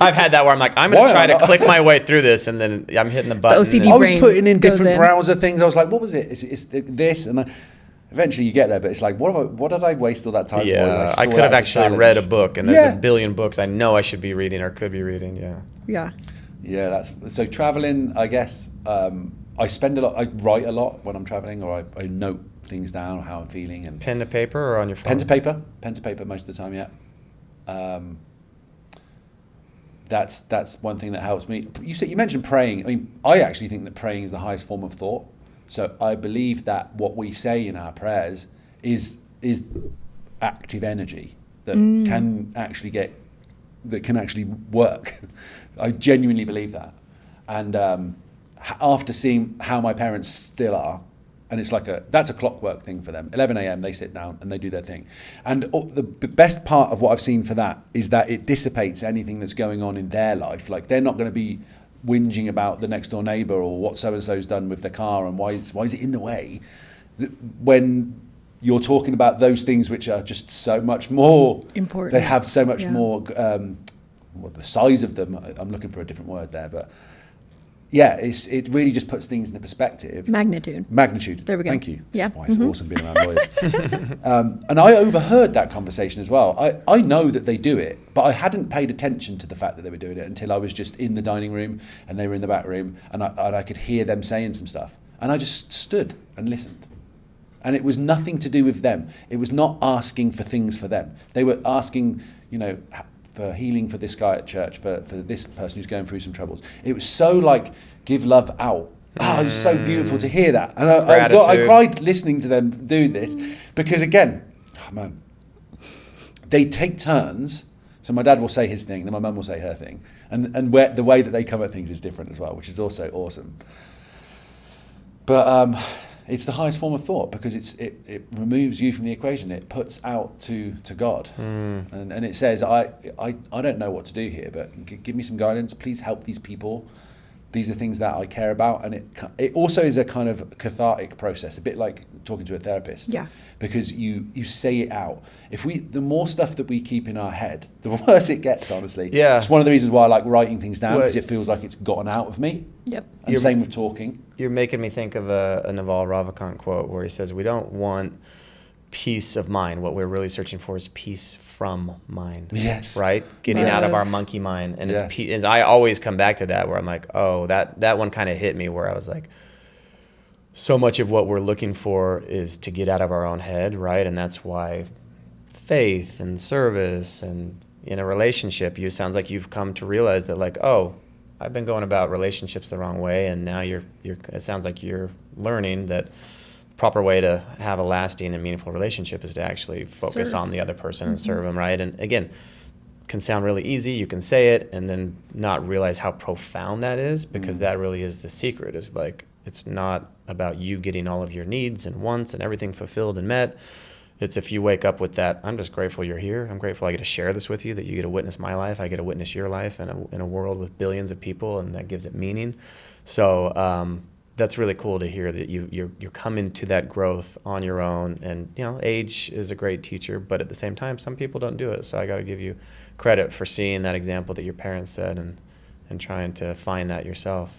I've had that where I'm like, I'm going Why to try am to I not- click my way through this, and then I'm hitting the button. OCD and- I was brain putting in goes different in. browser things. I was like, what was it? It's this, and eventually you get there. But it's like, what did I waste all that time for? Yeah, I saw could that have as a actually read a challenge. book, and there's Yeah. a billion books I know I should be reading or could be reading. Yeah. Yeah. Yeah, that's so traveling. I guess I spend a lot. I write a lot when I'm traveling, or I note things down, how I'm feeling, and Pen to paper or on your phone? pen to paper most of the time. Yeah, that's one thing that helps me. You mentioned praying. I mean, I actually think that praying is the highest form of thought. So I believe that what we say in our prayers is active energy that can actually work. I genuinely believe that. And after seeing how my parents still are, and it's like that's a clockwork thing for them. 11 a.m. they sit down and they do their thing. And the best part of what I've seen for that is that it dissipates anything that's going on in their life. Like they're not going to be whinging about the next door neighbour or what so-and-so's done with the car and why is it in the way. When you're talking about those things which are just so much more Important. they have so much Yeah. more the size of them. I'm looking for a different word there, but yeah, it really just puts things into perspective. Magnitude. There we go. Thank you. Yeah. That's why it's awesome being around lawyers. And I overheard that conversation as well. I know that they do it, but I hadn't paid attention to the fact that they were doing it until I was just in the dining room and they were in the back room, and I could hear them saying some stuff, and I just stood and listened. And it was nothing to do with them. It was not asking for things for them. They were asking, for healing for this guy at church, for this person who's going through some troubles. It was so like, give love out. It was so beautiful to hear that. And I cried listening to them do this because, again, they take turns. So my dad will say his thing, then my mum will say her thing. And the way that they come at things is different as well, which is also awesome. But it's the highest form of thought because it removes you from the equation. It puts out to God, and it says, I don't know what to do here, but give me some guidance. Please help these people. These are things that I care about, and it also is a kind of cathartic process, a bit like talking to a therapist. Yeah. Because you say it out. The more stuff that we keep in our head, the worse it gets. Honestly. Yeah. It's one of the reasons why I like writing things down because it feels like it's gotten out of me. Yep. And same with talking. You're making me think of a Naval Ravikant quote where he says, we don't want peace of mind. What we're really searching for is peace from mind. Yes. Right? Getting out of our monkey mind. And Yes. and I always come back to that where I'm like, oh, that one kind of hit me where I was like, so much of what we're looking for is to get out of our own head, right? And that's why faith and service and in a relationship, it sounds like you've come to realize that like, oh, I've been going about relationships the wrong way, and now it sounds like you're learning that the proper way to have a lasting and meaningful relationship is to actually focus Serve. on the other person and serve them, right? And again, can sound really easy. You can say it and then not realize how profound that is, because that really is the secret. Is like, it's not about you getting all of your needs and wants and everything fulfilled and met. It's if you wake up with that, I'm just grateful you're here. I'm grateful I get to share this with you, that you get to witness my life. I get to witness your life in a world with billions of people, and that gives it meaning. So that's really cool to hear that you're coming to that growth on your own. And, age is a great teacher, but at the same time, some people don't do it. So I got to give you credit for seeing that example that your parents said and trying to find that yourself.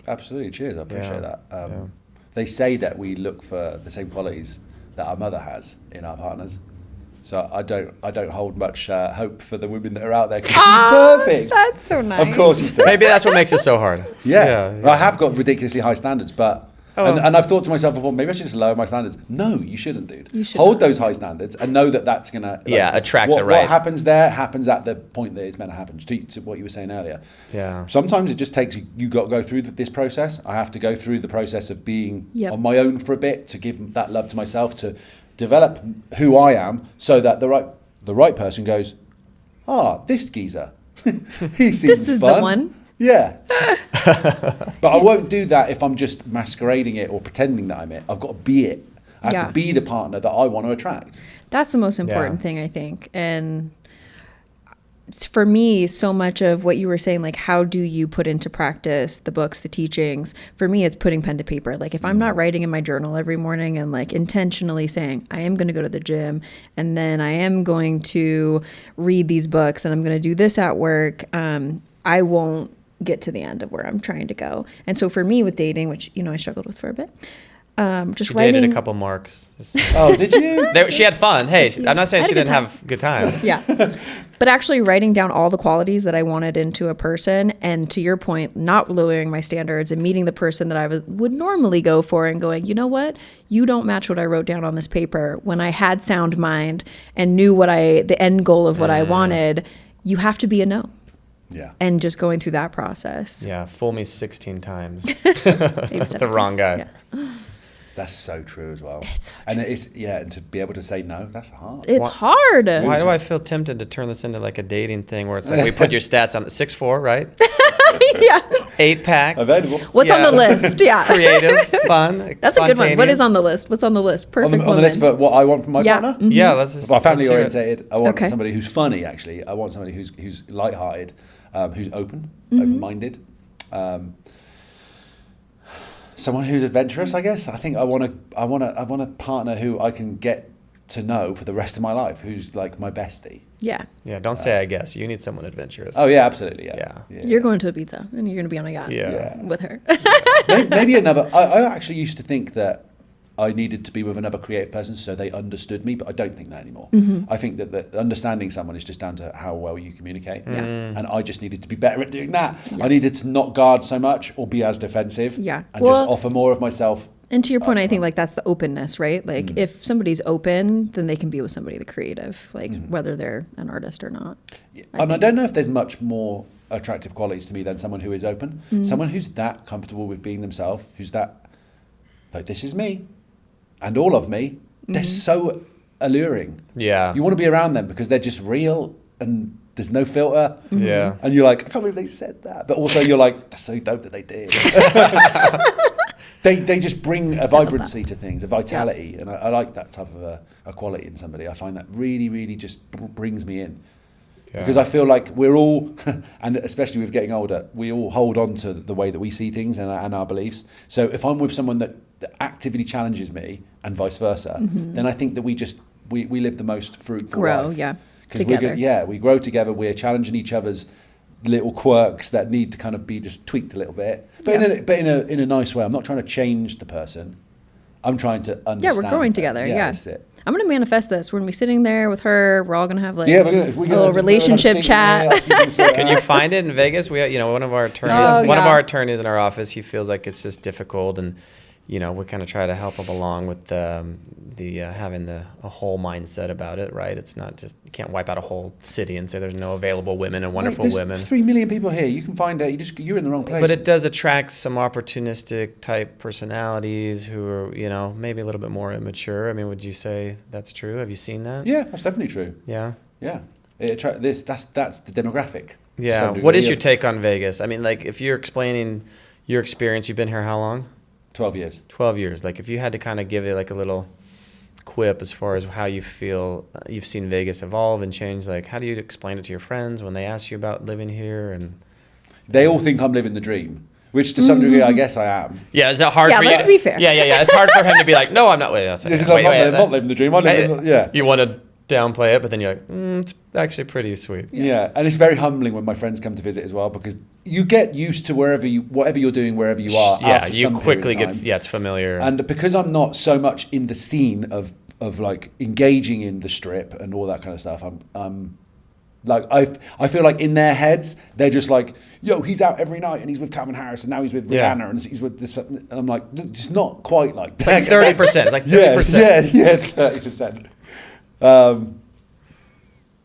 Absolutely. Cheers. I appreciate Yeah. that. They say that we look for the same qualities that our mother has in our partners. So I don't hold much hope for the women that are out there, because she's perfect. That's so nice. Of course you say. Maybe that's what makes it so hard. Yeah. I have got ridiculously high standards, but and I've thought to myself before, maybe I should just lower my standards. No, you shouldn't, dude. You should hold not. those high standards and know that that's gonna attract what, the right. What happens there happens at the point that it's meant to happen. To what you were saying earlier. Yeah. Sometimes it just takes you got to go through this process. I have to go through the process of being Yep. on my own for a bit to give that love to myself, to develop who I am, so that the right person goes, this geezer, he seems This is the fun. one. Yeah. But I won't do that if I'm just masquerading it or pretending that I'm it. I've got to be it. I have to be the partner that I want to attract. That's the most important thing, I think. And for me, so much of what you were saying, like, how do you put into practice the books, the teachings? For me, it's putting pen to paper. Like, if I'm not writing in my journal every morning and like intentionally saying, I am going to go to the gym, and then I am going to read these books, and I'm going to do this at work, I won't get to the end of where I'm trying to go. And so for me with dating, which, I struggled with for a bit, just She writing. dated a couple Marks. Oh, did you? She had fun. Hey, I'm not saying I had she a good didn't time. have a good time. Yeah. But actually writing down all the qualities that I wanted into a person, and to your point, not lowering my standards and meeting the person that I would normally go for and going, you know what? You don't match what I wrote down on this paper. When I had sound mind and knew the end goal of what I wanted, you have to be a no. Yeah. And just going through that process. Yeah, fool me 16 times. Maybe The 17. wrong guy. Yeah. That's so true as well. It's so and and to be able to say no, that's hard. It's hard. Why do I feel tempted to turn this into like a dating thing where it's like we put your stats on 6'4", right? Yeah. 8-pack. Available. What's on the list? Yeah. Creative, fun. That's a good one. What is spontaneous. on the list? What's on the list? Perfect On the list for what I want from my Yeah. partner? Mhm. Yeah, let's just. Well, family let's hear it. orientated. I want Okay. somebody who's funny, actually. I want somebody who's light-hearted, who's open-minded. Someone who's adventurous, I guess. I think I want a partner who I can get to know for the rest of my life, who's like my bestie. Yeah. Yeah, don't say I guess. You need someone adventurous. Oh yeah, absolutely. Yeah. You're going to Ibiza and you're going to be on a yacht Yeah. with her. Maybe another. I actually used to think that I needed to be with another creative person so they understood me, but I don't think that anymore. I think that understanding someone is just down to how well you communicate. Yeah. And I just needed to be better at doing that. I needed to not guard so much or be as defensive. Yeah. And just offer more of myself. And to your point, I think like that's the openness, right? Like if somebody's open, then they can be with somebody the creative, like whether they're an artist or not. I don't know if there's much more attractive qualities to me than someone who is open. Someone who's that comfortable with being themselves, who's that, like, this is me and all of me. They're so alluring. Yeah. You want to be around them because they're just real and there's no filter. Yeah. And you're like, I can't believe they said that. But also you're like, that's so dope that they did. They just bring a vibrancy to things, a vitality. And I like that type of a quality in somebody. I find that really, really just brings me in. Yeah. Because I feel like we're all, and especially with getting older, we all hold on to the way that we see things and our beliefs. So if I'm with someone that actively challenges me and vice versa, then I think that we live the most fruitful Grow, life. yeah, 'Cause together. we grow together. We're challenging each other's little quirks that need to kind of be just tweaked a little bit, but in a nice way. I'm not trying to change the person. I'm trying to understand. Yeah, we're growing them. together. Yeah. That's it. I'm going to manifest this. We're going to be sitting there with her. We're all going to have like Yeah, a little relationship chat. Can you find it in Vegas? We, one of our attorneys, one of our attorneys in our office, he feels like it's just difficult, and we kind of try to help him along with having a whole mindset about it, right? It's not just, you can't wipe out a whole city and say there's no available women and wonderful women. 3 million people here. You can find it. You're in the wrong place. But it does attract some opportunistic type personalities who are, maybe a little bit more immature. I mean, would you say that's true? Have you seen that? Yeah, that's definitely true. Yeah. Yeah. That's the demographic. Yeah. What is your take on Vegas? I mean, like, if you're explaining your experience, you've been here how long? 12 years. 12 years. Like, if you had to kind of give it like a little quip as far as how you feel you've seen Vegas evolve and change, like, how do you explain it to your friends when they ask you about living here? And they all think I'm living the dream, which to some degree, I guess I am. Yeah, is that hard Yeah, for you? let's be fair. Yeah. It's hard for him to be like, no, I'm not. Wait, that's It's like, I'm not living the dream. Yeah. You want to downplay it, but then you're like, it's actually pretty sweet. Yeah, and it's very humbling when my friends come to visit as well, because you get used to whatever you're doing, wherever you are. Yeah, after you some quickly period of get, time. it's familiar. And because I'm not so much in the scene of like engaging in the strip and all that kind of stuff, I'm like, I feel like in their heads they're just like, yo, he's out every night and he's with Calvin Harris and now he's with Rihanna and he's with this, and I'm like, it's not quite like that. It's like 30%. It's like 30%. Yeah, 30%.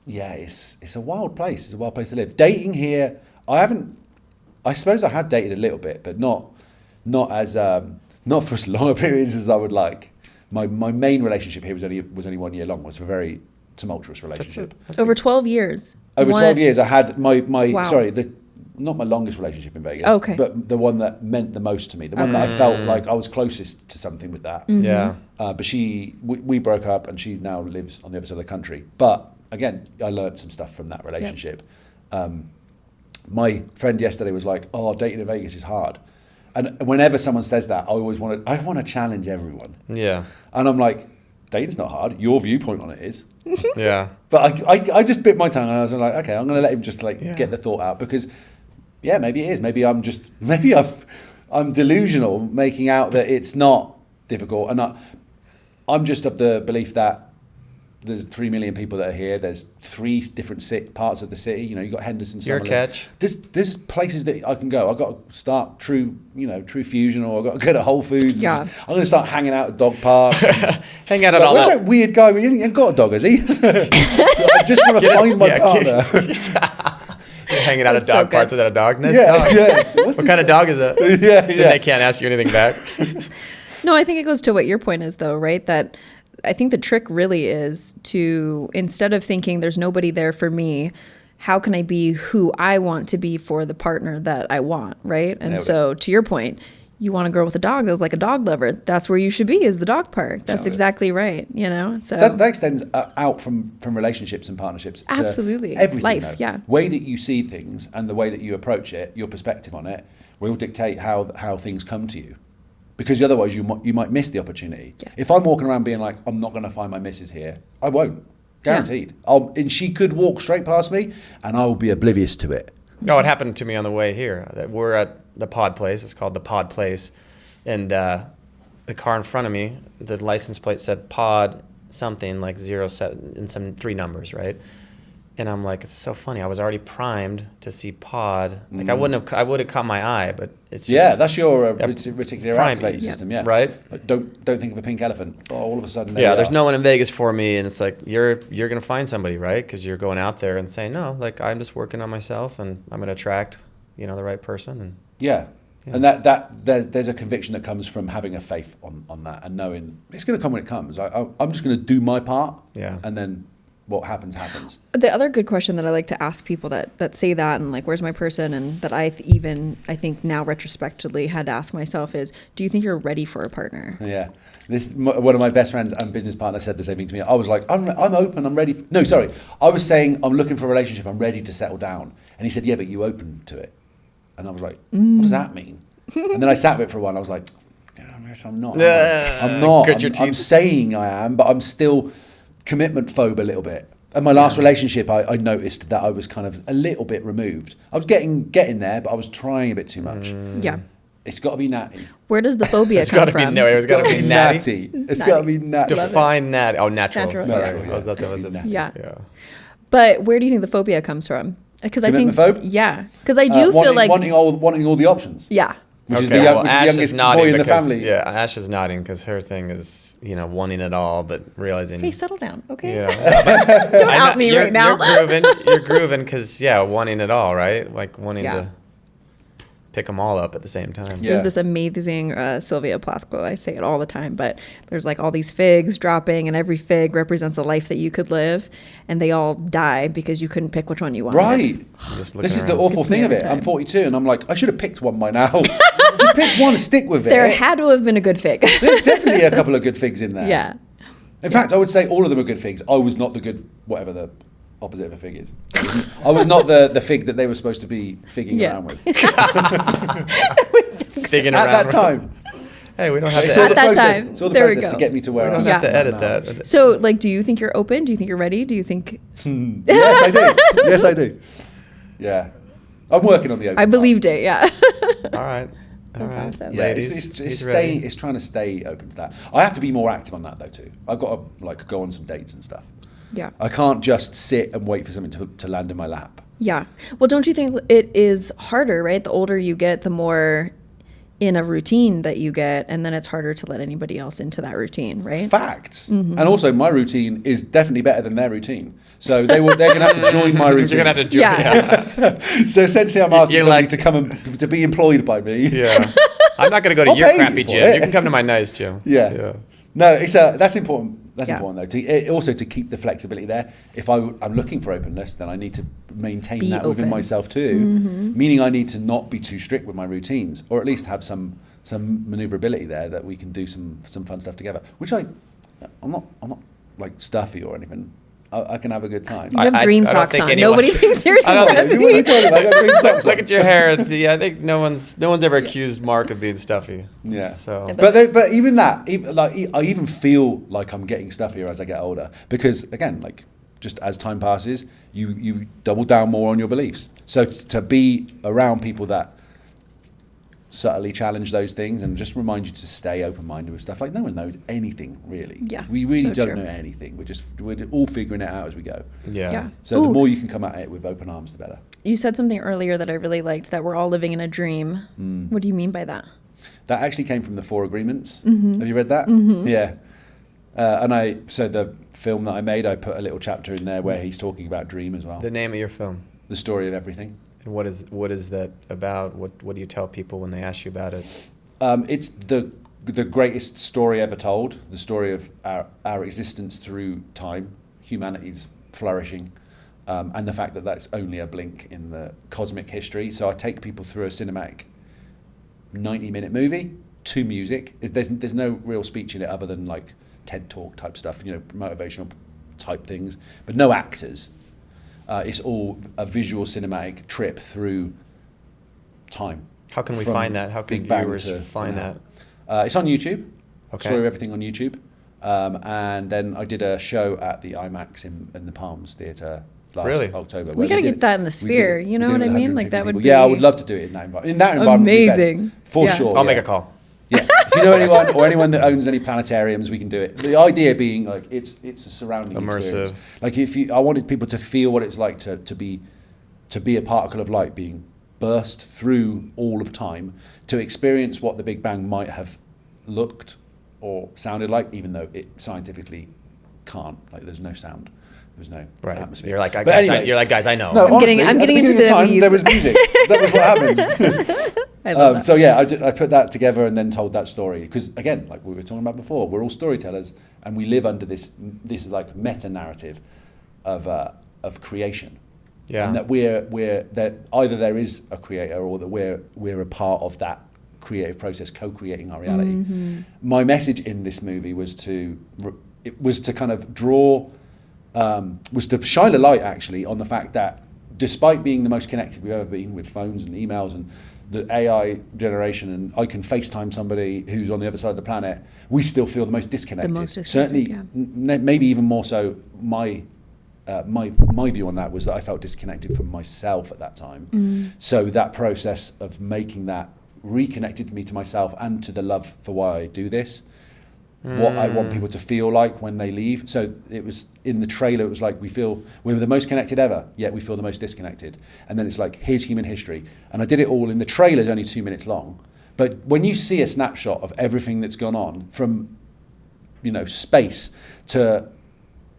Yeah, it's a wild place. It's a wild place to live. Dating here, I suppose I have dated a little bit, but not as not for as long a periods as I would like. My main relationship here was only 1 year long. It was a very tumultuous relationship. Over 12 years. Over 12 years, I had my Wow. not my longest relationship in Vegas, Okay. but the one that meant the most to me, the one that I felt like I was closest to something with that. Yeah. But we broke up, and she now lives on the other side of the country. But again, I learned some stuff from that relationship. My friend yesterday was like, "Oh, dating in Vegas is hard," and whenever someone says that, I want to challenge everyone. Yeah. And I'm like, dating's not hard. Your viewpoint on it is. Yeah. But I just bit my tongue and I was like, okay, I'm going to let him just get the thought out, because, yeah, maybe it is. Maybe I'm delusional, making out that it's not difficult. And I'm just of the belief that there's 3 million people that are here. There's 3 different parts of the city. You know, you got Henderson. You're a catch. There's places that I can go. I've got to start True Fusion, or I've got to go to Whole Foods. Yeah. I'm going to start hanging out at dog parks. Hang out at all Where's that. that weird guy? He ain't got a dog, has he? I just want to find my partner. You're hanging out at That's so dog good. parks without a dog. Nice Yeah, dog. yeah. What kind of dog is that? Yeah. Then they can't ask you anything back. No, I think it goes to what your point is, though, right? That I think the trick really is to, instead of thinking there's nobody there for me, how can I be who I want to be for the partner that I want, right? And so to your point, you want a girl with a dog that's like a dog lover. That's where you should be, is the dog park. That's exactly right, you know? So That extends out from relationships and partnerships. Absolutely. To everything, Life, though. yeah. Way that you see things and the way that you approach it, your perspective on it, will dictate how things come to you. Because otherwise you might miss the opportunity. Yeah. If I'm walking around being like, I'm not going to find my missus here, I won't. Guaranteed. And she could walk straight past me and I will be oblivious to it. No, it happened to me on the way here. We're at the Pod Place. It's called the Pod Place. And the car in front of me, the license plate said Pod something, like 07 and some 3 numbers, right? And I'm like, it's so funny. I was already primed to see Pod. Like I would have caught my eye, but it's just, That's your reticular prime activating me. system, yeah. Right. Like, don't think of a pink elephant. Oh, all of a sudden, there's no one in Vegas for me, and it's like you're gonna find somebody, right? Because you're going out there and saying, no, like I'm just working on myself, and I'm gonna attract, the right person. And Yeah. And that there's a conviction that comes from having a faith on that and knowing it's going to come when it comes. I'm just going to do my part, and then what happens. the other good question that I like to ask people that say that and like, where's my person? And that I think now retrospectively had to ask myself is, do you think you're ready for a partner? Yeah. One of my best friends and business partners said the same thing to me. I was like, I'm open, I'm ready. No, sorry. I was saying I'm looking for a relationship, I'm ready to settle down. And he said, yeah, but you open to it. And I was like, what does that mean? And then I sat with it for a while and I was like, I'm not. I'm not. I'm saying I am, but I'm still commitment phobe a little bit. And my last relationship, I noticed that I was kind of a little bit removed. I was getting there, but I was trying a bit too much. Yeah. It's got to be natty. Where does the phobia It's come got to from? be it's got to be natty. It's got to be natty. Define natty. Oh, natural. Natural. Sorry. Natural, yeah. That was a, Yeah. But where do you think the phobia comes from? Because I think, Commitment phobe? because I do feel like wanting all the options. yeah. Which is Okay, the well, Ash youngest is nodding boy in the because- family. Yeah, Ash is nodding because her thing is, wanting it all, but realizing. Hey, settle down, okay? Don't out me right now. You're grooving because, wanting it all, right? Like wanting to pick them all up at the same time. Yeah. There's this amazing Sylvia Plath quote. I say it all the time, but there's like all these figs dropping, and every fig represents a life that you could live, and they all die because you couldn't pick which one you wanted. Right. Just looking This is the around. awful It's me thing of every it. I'm time. 42 and I'm like, I should have picked one by now. Just pick one, stick with it. There had to have been a good fig. There's definitely a couple of good figs in there. Yeah. In fact, I would say all of them are good figs. I was not the good, whatever the opposite of a fig is. I was not the fig that they were supposed to be figging Yeah. around with. Figging At around that with- time. Hey, we don't have It's to all At the that process, time. it's all the There we process to go. get me to where We don't I'm have at to edit now. that. So, like, do you think you're open? Do you think you're ready? Do you think? Yes, I do. Yes, I do. Yeah. I'm working on the open I believed it. Yeah. All right. All Okay, right. that- Yeah, Ladies, it's he's ready. it's trying to stay open to that. I have to be more active on that though too. I've got to like go on some dates and stuff. Yeah. I can't just sit and wait for something to land in my lap. Yeah. Well, don't you think it is harder, right? The older you get, the more in a routine that you get, and then it's harder to let anybody else into that routine, right? Facts. Mm-hmm. And also my routine is definitely better than their routine. So they're going to have to join my routine. You're gonna have to do Yeah. So essentially I'm asking You're somebody like- to come and to be employed by me. Yeah. I'm not going to go to I'll your pay you crappy for gym. it. You can come to my nice gym. Yeah. No, that's important. That's Yeah. important though. Also to keep the flexibility there. If I'm looking for openness, then I need to maintain Be that within open. myself too. Meaning I need to not be too strict with my routines, or at least have some maneuverability there that we can do some fun stuff together. Which I'm not like stuffy or anything. I can have a good time. You have I green don't socks think on. anyone- Nobody thinks you're I don't think- stuffy. What are you talking about? I got green socks Look on. at your hair. Yeah, I think no one's ever accused Mark of being stuffy. Yeah. So But even that, I even feel like I'm getting stuffier as I get older because again, like just as time passes, you double down more on your beliefs. So to be around people that subtly challenge those things and just remind you to stay open-minded with stuff. Like no one knows anything really. Yeah, We really so don't true. know anything. We're all figuring it out as we go. yeah. Yeah. So the Ooh. more you can come at it with open arms, the better. You said something earlier that I really liked, that we're all living in a dream. What do you mean by that? That actually came from the Four Agreements. Have you read that? Yeah. So the film that I made, I put a little chapter in there where he's talking about dream as well. The name of your film. The story of everything. And what is that about? What do you tell people when they ask you about it? It's the greatest story ever told. The story of our existence through time, humanity's flourishing, and the fact that that's only a blink in the cosmic history. So I take people through a cinematic 90-minute movie to music. There's no real speech in it other than like TED Talk type stuff, motivational type things, but no actors. It's all a visual cinematic trip through time. How can we From find that? How can Big Bang viewers to find now. that? It's on YouTube. Okay. Story of Everything on YouTube. And then I did a show at the IMAX in the Palms Theatre last Really? October. We where gotta did get that in the we Sphere, did you know we did what it I with mean? Like, that 150 would people. Yeah, I be would love to do it in that environment. In that environment would be amazing. best, for Yeah. sure. I'll yeah. make a call. Yeah, if you know anyone or anyone that owns any planetariums, we can do it. The idea being like it's a surrounding Immersive. experience. Like I wanted people to feel what it's like to be a particle of light being burst through all of time, to experience what the Big Bang might have looked or sounded like, even though it scientifically can't. Like there's no sound, there's no Right. atmosphere. You're like, But guys, anyway, you're like, guys, I know. no, I'm getting- honestly, I'm at getting the into beginning of the time, weeds. there was music. That was what happened. I love that. So yeah, I put that together and then told that story because again, like we were talking about before, we're all storytellers and we live under this like meta narrative of creation. Yeah. And that we're that either there is a creator or that we're a part of that creative process, co-creating our reality. My message in this movie was to kind of draw, was to shine a light actually on the fact that despite being the most connected we've ever been with phones and emails and the AI generation, and I can FaceTime somebody who's on the other side of the planet, we still feel the most disconnected. The most disconnected, Certainly, yeah. maybe even more so. My view on that was that I felt disconnected from myself at that time. So that process of making that reconnected me to myself and to the love for why I do this. What I want people to feel like when they leave. So it was in the trailer, it was like we're the most connected ever, yet we feel the most disconnected. And then it's like, here's human history. And I did it all in the trailer's only 2 minutes long. But when you see a snapshot of everything that's gone on from, space to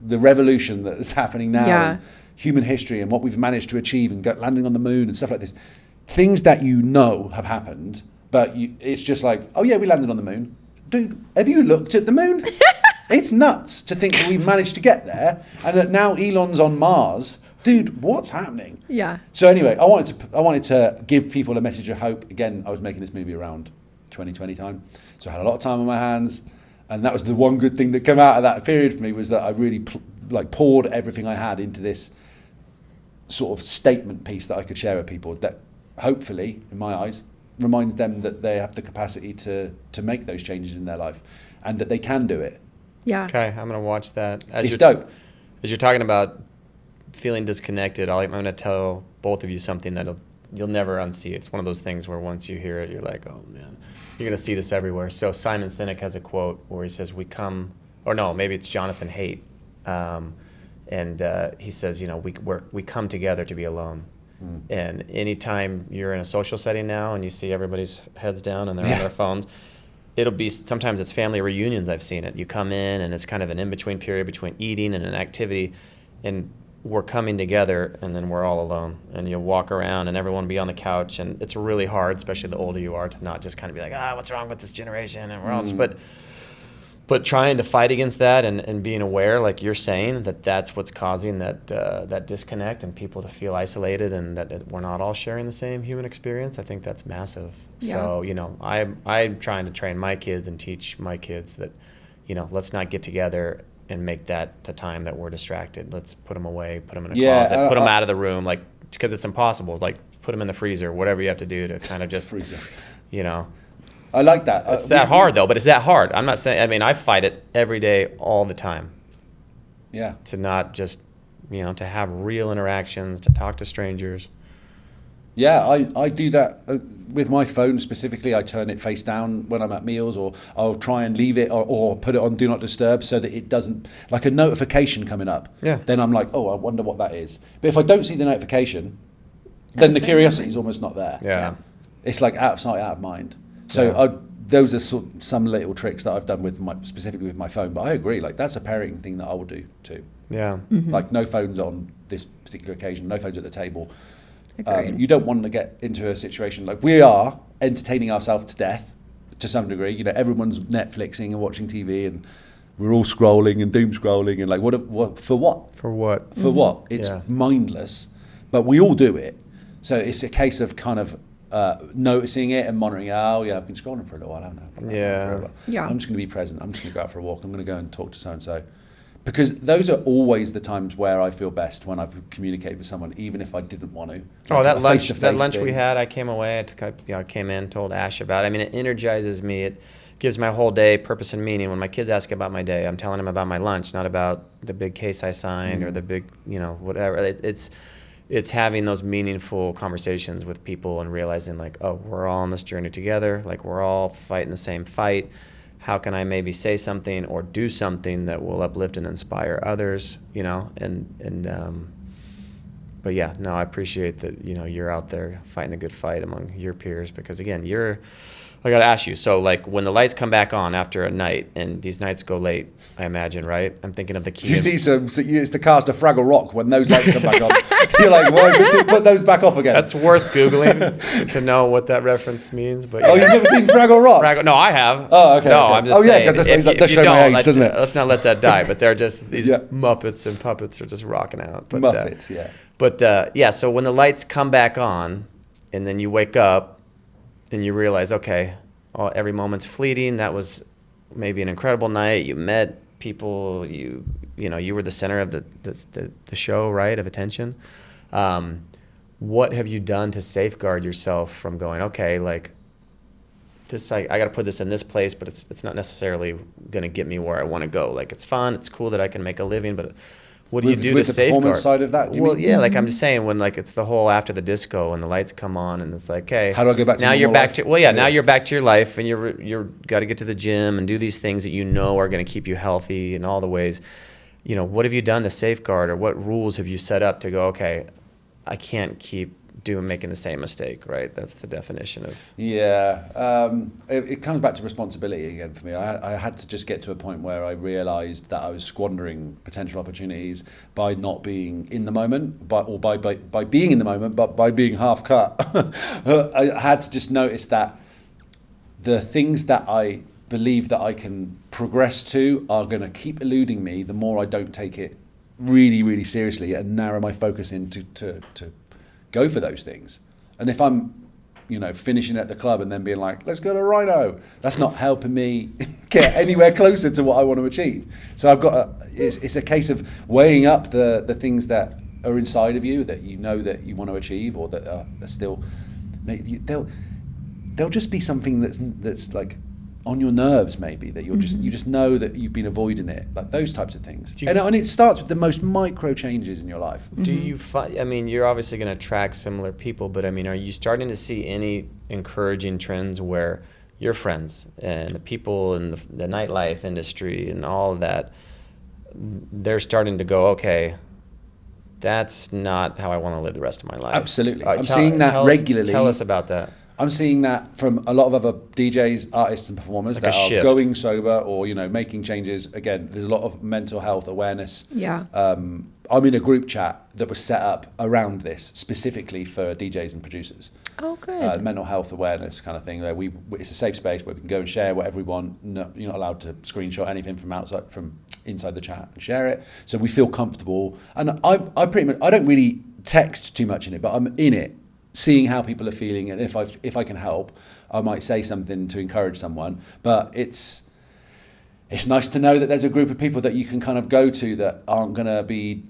the revolution that's happening now, Yeah. and human history and what we've managed to achieve and landing on the moon and stuff like this, things that have happened, but it's just like, oh yeah, we landed on the moon. Dude, have you looked at the moon? It's nuts to think that we've managed to get there and that now Elon's on Mars. Dude, what's happening? Yeah. So anyway, I wanted to give people a message of hope. Again, I was making this movie around 2020 time, so I had a lot of time on my hands, and that was the one good thing that came out of that period for me, was that I really poured everything I had into this sort of statement piece that I could share with people that hopefully, in my eyes, reminds them that they have the capacity to make those changes in their life and that they can do it. Yeah. Okay, I'm going to watch that. It's dope. As you're talking about feeling disconnected, I'm going to tell both of you something that you'll never unsee. It's one of those things where once you hear it, you're like, oh man, you're going to see this everywhere. So Simon Sinek has a quote where he says, maybe it's Jonathan Haidt. He says, we come together to be alone. And anytime you're in a social setting now and you see everybody's heads down and they're on their phones, sometimes it's family reunions. I've seen it. You come in and it's kind of an in-between period between eating and an activity, and we're coming together and then we're all alone. And you walk around and everyone will be on the couch, and it's really hard, especially the older you are, to not just kind of be like, what's wrong with this generation? And we're all but trying to fight against that and being aware, like you're saying, that's what's causing that disconnect and people to feel isolated and that we're not all sharing the same human experience. I think that's massive. Yeah. So, I'm trying to train my kids and teach my kids that, let's not get together and make that the time that we're distracted. Let's put them away, put them in a closet, put them out of the room, like, because it's impossible. Like, put them in the freezer, whatever you have to do to kind of just, I like that. It's that hard, though, but it's that hard. I'm not saying, I fight it every day, all the time. Yeah. To not just, to have real interactions, to talk to strangers. Yeah, I do that with my phone specifically. I turn it face down when I'm at meals, or I'll try and leave it or put it on Do Not Disturb so that it doesn't, like a notification coming up. Yeah. Then I'm like, I wonder what that is. But if I don't see the notification, then the curiosity is almost not there. Yeah. It's like out of sight, out of mind. So those are some little tricks that I've done specifically with my phone. But I agree, like that's a parenting thing that I will do too. Yeah. Mm-hmm. Like no phones on this particular occasion, no phones at the table. Agreed. You don't want to get into a situation like we are entertaining ourselves to death to some degree. Everyone's Netflixing and watching TV, and we're all scrolling and doom scrolling and like what for what? For what? For what? It's mindless, but we all do it. So it's a case of kind of noticing it and monitoring. I've been scrolling for a little while, haven't I? Yeah. I'm just going to be present. I'm just going to go out for a walk. I'm going to go and talk to so and so. Because those are always the times where I feel best, when I've communicated with someone, even if I didn't want to. That lunch we had, I came away, I came in, told Ash about it. It energizes me. It gives my whole day purpose and meaning. When my kids ask about my day, I'm telling them about my lunch, not about the big case I signed or the big, whatever. It's having those meaningful conversations with people and realizing like, we're all on this journey together. Like we're all fighting the same fight. How can I maybe say something or do something that will uplift and inspire others, but yeah, no, I appreciate that, you're out there fighting a good fight among your peers, because again, I got to ask you, so like when the lights come back on after a night, and these nights go late, I imagine, right? I'm thinking of the key. You see it's the cast of Fraggle Rock when those lights come back on. You're like, why would you put those back off again? That's worth Googling to know what that reference means. But you've never seen Fraggle Rock? No, I have. Oh, okay. No, okay. I'm just saying. Yeah, because that's showing my age, doesn't it? Let's not let that die. But they're just, these Muppets and puppets are just rocking out. But, Muppets, yeah. But so when the lights come back on, and then you wake up, and you realize, okay, every moment's fleeting. That was maybe an incredible night. You met people. You were the center of the show, right? Of attention. What have you done to safeguard yourself from going, okay, like this, I got to put this in this place, but it's not necessarily going to get me where I want to go. Like it's fun, it's cool that I can make a living, but what do you do to the safeguard? Performance side of that? Like I'm just saying, when like it's the whole after the disco and the lights come on and it's like, okay, how do I go back to now you're back life? Now you're back to your life, and you're got to get to the gym and do these things that are going to keep you healthy in all the ways. What have you done to safeguard, or what rules have you set up to go, okay, I can't keep making the same mistake, right? That's the definition of... Yeah. It comes back to responsibility again for me. I had to just get to a point where I realised that I was squandering potential opportunities by not being in the moment, by being in the moment, but by being half cut. I had to just notice that the things that I believe that I can progress to are going to keep eluding me the more I don't take it really, really seriously and narrow my focus in to go for those things. And if I'm, finishing at the club and then being like, let's go to Rhino, that's not helping me get anywhere closer to what I want to achieve. So I've got it's a case of weighing up the things that are inside of you that you know that you want to achieve, or that are still, they'll just be something that's like on your nerves, maybe, that you just know that you've been avoiding it, like those types of things. And it starts with the most micro changes in your life. Do you find, I mean, you're obviously going to attract similar people, but I mean, are you starting to see any encouraging trends where your friends and the people in the nightlife industry and all of that, they're starting to go, okay, that's not how I want to live the rest of my life? Absolutely. I'm seeing that regularly. Tell us about that. I'm seeing that from a lot of other DJs, artists and performers Like that are shift. going sober, or, making changes. Again, there's a lot of mental health awareness. Yeah. I'm in a group chat that was set up around this specifically for DJs and producers. Oh, good. Mental health awareness kind of thing. Where it's a safe space where we can go and share whatever we want. No, you're not allowed to screenshot anything from inside the chat and share it. So we feel comfortable. And I pretty much, I don't really text too much in it, but I'm in it, seeing how people are feeling, and if I can help, I might say something to encourage someone. But it's nice to know that there's a group of people that you can kind of go to that aren't going to be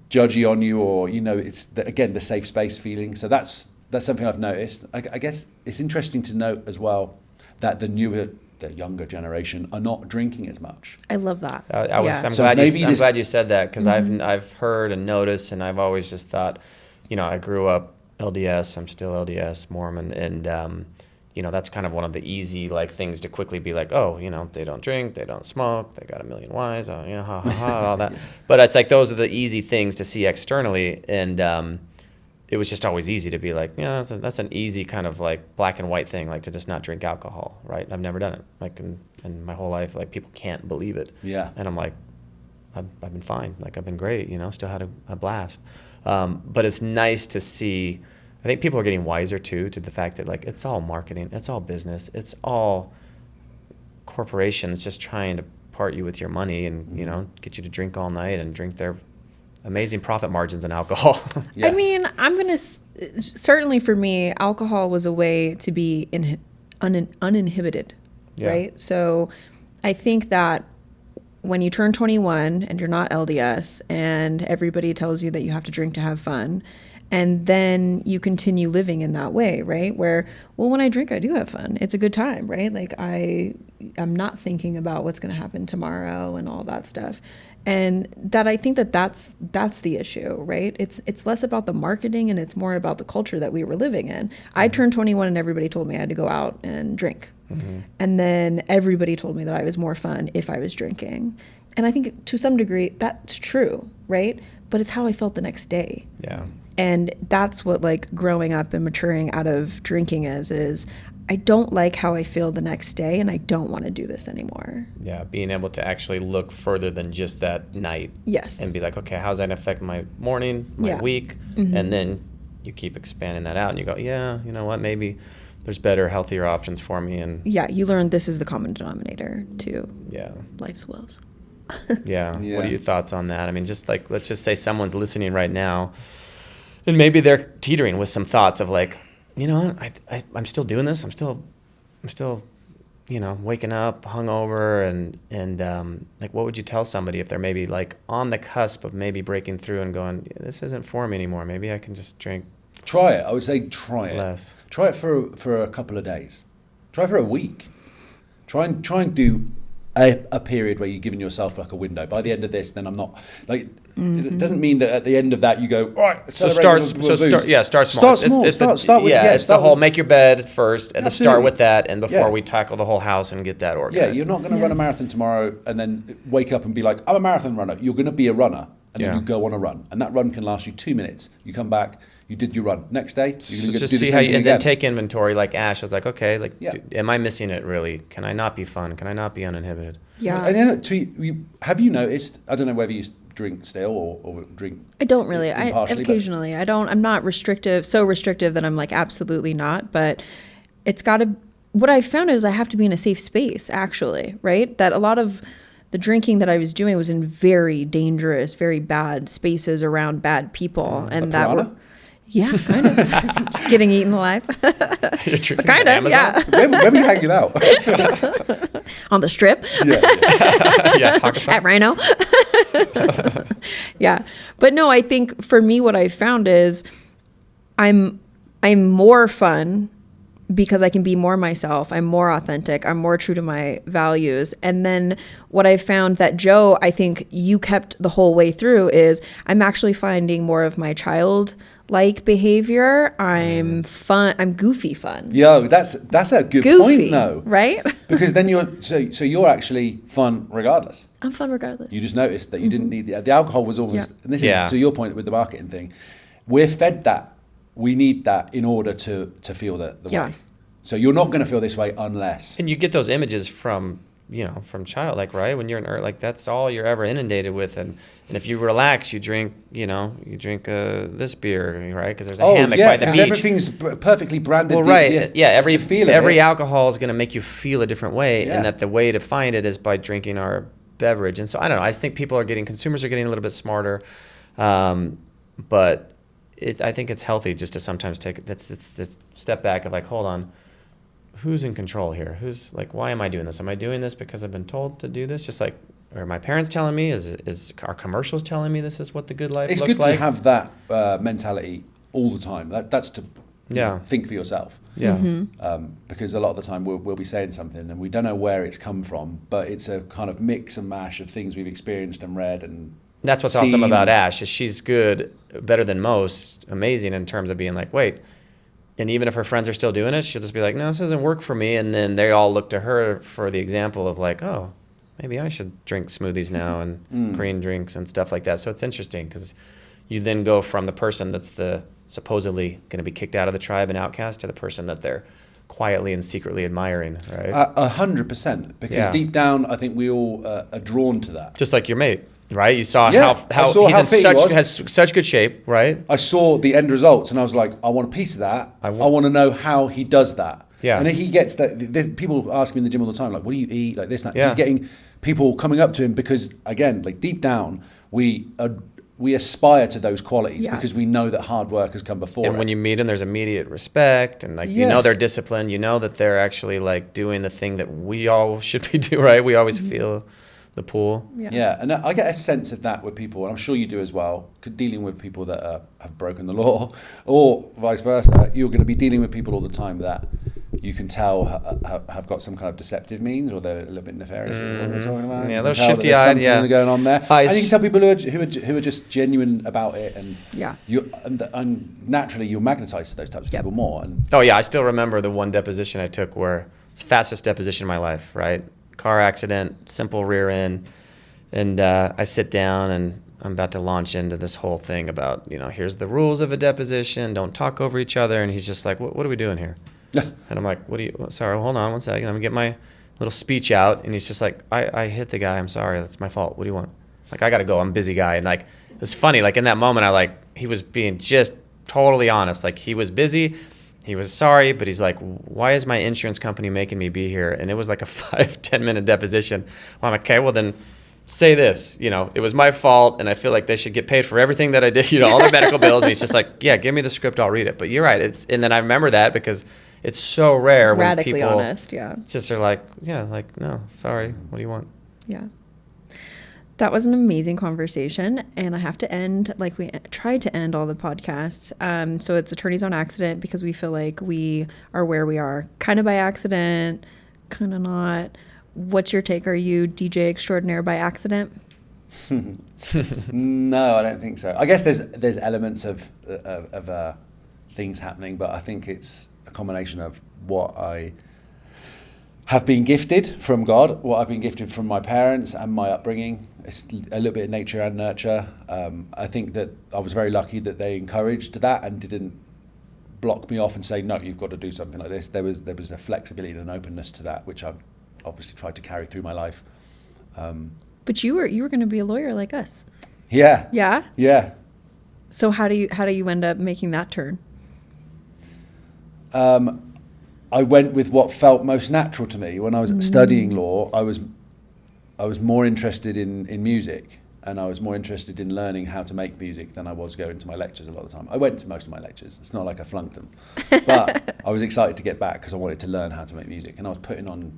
judgy on you, or it's the safe space feeling. So that's something I've noticed. I guess it's interesting to note as well that the younger generation are not drinking as much. I love that. I'm glad you said that, because I've heard and noticed, and I've always just thought, I grew up LDS, I'm still LDS, Mormon, and that's kind of one of the easy things to quickly be like, oh, they don't drink, they don't smoke, they got a million wives, ha ha ha, all that. But it's like those are the easy things to see externally, and it was just always easy to be like, yeah, that's an easy kind of black and white thing, to just not drink alcohol, right? I've never done it, in my whole life, people can't believe it. Yeah. And I'm like, I've been fine, I've been great, still had a blast. But it's nice to see. I think people are getting wiser too to the fact that it's all marketing, it's all business, it's all corporations just trying to part you with your money and get you to drink all night and drink their amazing profit margins in alcohol. Yes. I mean, certainly for me, alcohol was a way to be uninhibited, right? So I think that when you turn 21 and you're not LDS and everybody tells you that you have to drink to have fun, and then you continue living in that way, right? Where, well, when I drink, I do have fun. It's a good time, right? I'm not thinking about what's going to happen tomorrow and all that stuff. And that I think that's the issue, right? It's less about the marketing and it's more about the culture that we were living in. I turned 21 and everybody told me I had to go out and drink. Mm-hmm. And then everybody told me that I was more fun if I was drinking. And I think to some degree that's true, right? But it's how I felt the next day. Yeah. And that's what growing up and maturing out of drinking is I don't like how I feel the next day and I don't want to do this anymore. Yeah, being able to actually look further than just that night. Yes. And be like, okay, how's that gonna affect my morning, my week? Mm-hmm. And then you keep expanding that out and you go, yeah, you know what, maybe there's better, healthier options for me. And you learn this is the common denominator to life's woes. Yeah. What are your thoughts on that? I mean, just let's just say someone's listening right now and maybe they're teetering with some thoughts of you know what, I'm still doing this. I'm still waking up hungover and what would you tell somebody if they're maybe on the cusp of maybe breaking through and going, this isn't for me anymore. Maybe I can just drink. Try it. I would say try it. Less. Try it for a couple of days. Try for a week. Try and do a period where you're giving yourself a window. By the end of this, then I'm not It doesn't mean that at the end of that you go, all right. Start small. Start small. Start with it's the whole make your bed first, and Absolutely. Start with that, and before we tackle the whole house and get that organized. Yeah, you're not going to run a marathon tomorrow and then wake up and be like, I'm a marathon runner. You're going to be a runner, and then you go on a run, and that run can last you 2 minutes. You come back. You did your run. Next day, you're going to just do the see same how thing and again. then take inventory. Like Ash was like, okay, am I missing it really? Can I not be fun? Can I not be uninhibited? Yeah. And then have you noticed? I don't know whether you drink still or drink. I don't really. Occasionally. I don't. I'm not restrictive. So restrictive that I'm absolutely not. But it's got to. What I found is I have to be in a safe space. Actually, right? That a lot of the drinking that I was doing was in very dangerous, very bad spaces around bad people, and that were. Yeah, kind of. Just getting eaten alive. You're drinking kind of, yeah. Where were you hanging out? On the strip. Yeah. At Rhino. Yeah. But no, I think for me, what I've found is I'm more fun because I can be more myself. I'm more authentic. I'm more true to my values. And then what I found that Joe, I think you kept the whole way through is I'm actually finding more of my childlike behavior. I'm fun. I'm goofy fun. Yo, that's a good Goofy, point though. right? Because then so you're actually fun regardless. I'm fun regardless. You just noticed that you didn't need the alcohol was almost, Yeah. and this Yeah. is to your point with the marketing thing. We're fed that. We need that in order to feel the Yeah. way. So you're not going to feel this way unless. And you get those images from child, like, right? When you're in Earth, like, that's all you're ever inundated with. And if you relax, you drink this beer, right? Because there's a hammock by the because beach. everything's perfectly branded. Well, right. It's the feel of every it. alcohol is going to make you feel a different way. Yeah. And that the way to find it is by drinking our beverage. And so, I don't know. I just think consumers are getting a little bit smarter. But I think it's healthy just to sometimes take this step back of like, hold on. Who's in control here? Who's like, why am I doing this? Am I doing this because I've been told to do this? Just like, are my parents telling me? Is our commercials telling me this is what the good life It's looks good like? to have that mentality all the time. That's to think for yourself. Yeah. Because a lot of the time we'll be saying something and we don't know where it's come from, but it's a kind of mix and mash of things we've experienced and read and That's what's awesome about Ash is she's good, better than most, amazing in terms of being like, wait. And even if her friends are still doing it, she'll just be like, no, this doesn't work for me. And then they all look to her for the example of like, oh, maybe I should drink smoothies now and green drinks and stuff like that. So it's interesting because you then go from the person that's the supposedly going to be kicked out of the tribe and outcast to the person that they're quietly and secretly admiring, right? 100%. Because deep down, I think we all are drawn to that. Just like your mate, right? You saw Yeah, how I saw he's how in fit he was. has such good shape, right? I saw the end results and I was like, I want a piece of that. I want to know how he does that. Yeah. And he gets that. There's people ask me in the gym all the time, like, what do you eat? Like this, and that. Yeah. He's getting people coming up to him because, again, like deep down, we aspire to those qualities because we know that hard work has come before. And when you meet them, there's immediate respect, and like you know they're disciplined. You know that they're actually like doing the thing that we all should be doing, right? We always feel the pull. Yeah, and I get a sense of that with people, and I'm sure you do as well. Dealing with people that have broken the law, or vice versa, you're going to be dealing with people all the time that you can tell have got some kind of deceptive means, or they're a little bit nefarious. With what we're talking about. Yeah, they're shifty-eyed. Yeah, going on there. I and you can tell people who are just genuine about it, and and naturally you're magnetized to those types of people more. And oh yeah, I still remember the one deposition I took where it's the fastest deposition in my life. Right, car accident, simple rear end, and I sit down and I'm about to launch into this whole thing about here's the rules of a deposition, don't talk over each other, and he's just like, what are we doing here? And I'm like, sorry, hold on one second. I'm gonna get my little speech out. And he's just like, I hit the guy. I'm sorry. That's my fault. What do you want? Like, I gotta go. I'm a busy guy. And like, it's funny. Like in that moment, he was being just totally honest. Like he was busy. He was sorry, but he's like, why is my insurance company making me be here? And it was like a 5-10 minute deposition. Well, I'm like, okay, well then say this, it was my fault. And I feel like they should get paid for everything that I did, all their medical bills. And he's just like, yeah, give me the script. I'll read it. But you're right. And then I remember that because it's so rare Radically when people honest, just are like, no, sorry, what do you want? Yeah. That was an amazing conversation, and I have to end like we tried to end all the podcasts. So it's Attorneys on Accident because we feel like we are where we are, kind of by accident, kind of not. What's your take? Are you DJ extraordinaire by accident? No, I don't think so. I guess there's elements of things happening, but I think it's a combination of what I have been gifted from God, what I've been gifted from my parents and my upbringing. It's a little bit of nature and nurture. I think that I was very lucky that they encouraged that and didn't block me off and say, no, you've got to do something like this. There was a flexibility and an openness to that, which I've obviously tried to carry through my life. But you were going to be a lawyer like us. Yeah. Yeah? Yeah. So how do you end up making that turn? I went with what felt most natural to me. When I was studying law, I was more interested in music, and I was more interested in learning how to make music than I was going to my lectures a lot of the time. I went to most of my lectures. It's not like I flunked them. But I was excited to get back because I wanted to learn how to make music. And I was putting on,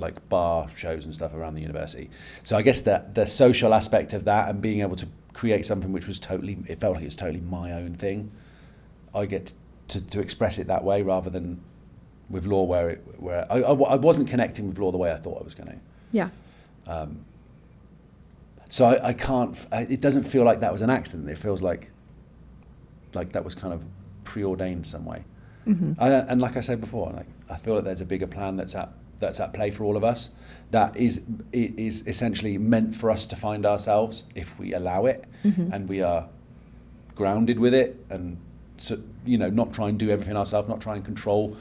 like bar shows and stuff around the university. So I guess that the social aspect of that and being able to create something which was it felt like it was totally my own thing. I get to express it that way rather than with law where I wasn't connecting with law the way I thought I was going to. Yeah. So I can't. It doesn't feel like that was an accident. It feels like that was kind of preordained some way. Mm-hmm. And like I said before, like I feel like there's a bigger plan that's at play for all of us. That is essentially meant for us to find ourselves if we allow it, Mm-hmm. and we are grounded with it, and so, not try and do everything ourselves, not try and control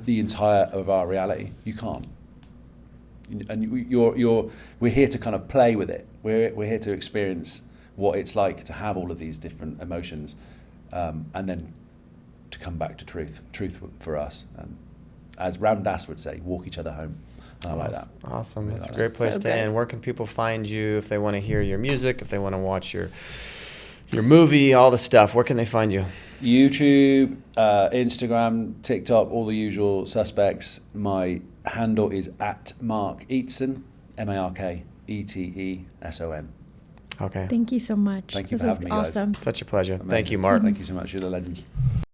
the entire of our reality. You can't. And we're here to kind of play with it. We're here to experience what it's like to have all of these different emotions, and then to come back to truth for us. And as Ram Dass would say, walk each other home. And I like that. Awesome. That's a great place to end. Where can people find you if they want to hear your music, if they want to watch your movie, all the stuff? Where can they find you? YouTube, Instagram, TikTok, all the usual suspects. My handle is at Marc Eteson, MarkEteson. Okay. Thank you so much. Thank you this for was having me, guys. awesome. Such a pleasure. Amazing. Thank you, Mark. Thank you so much. You're the legends.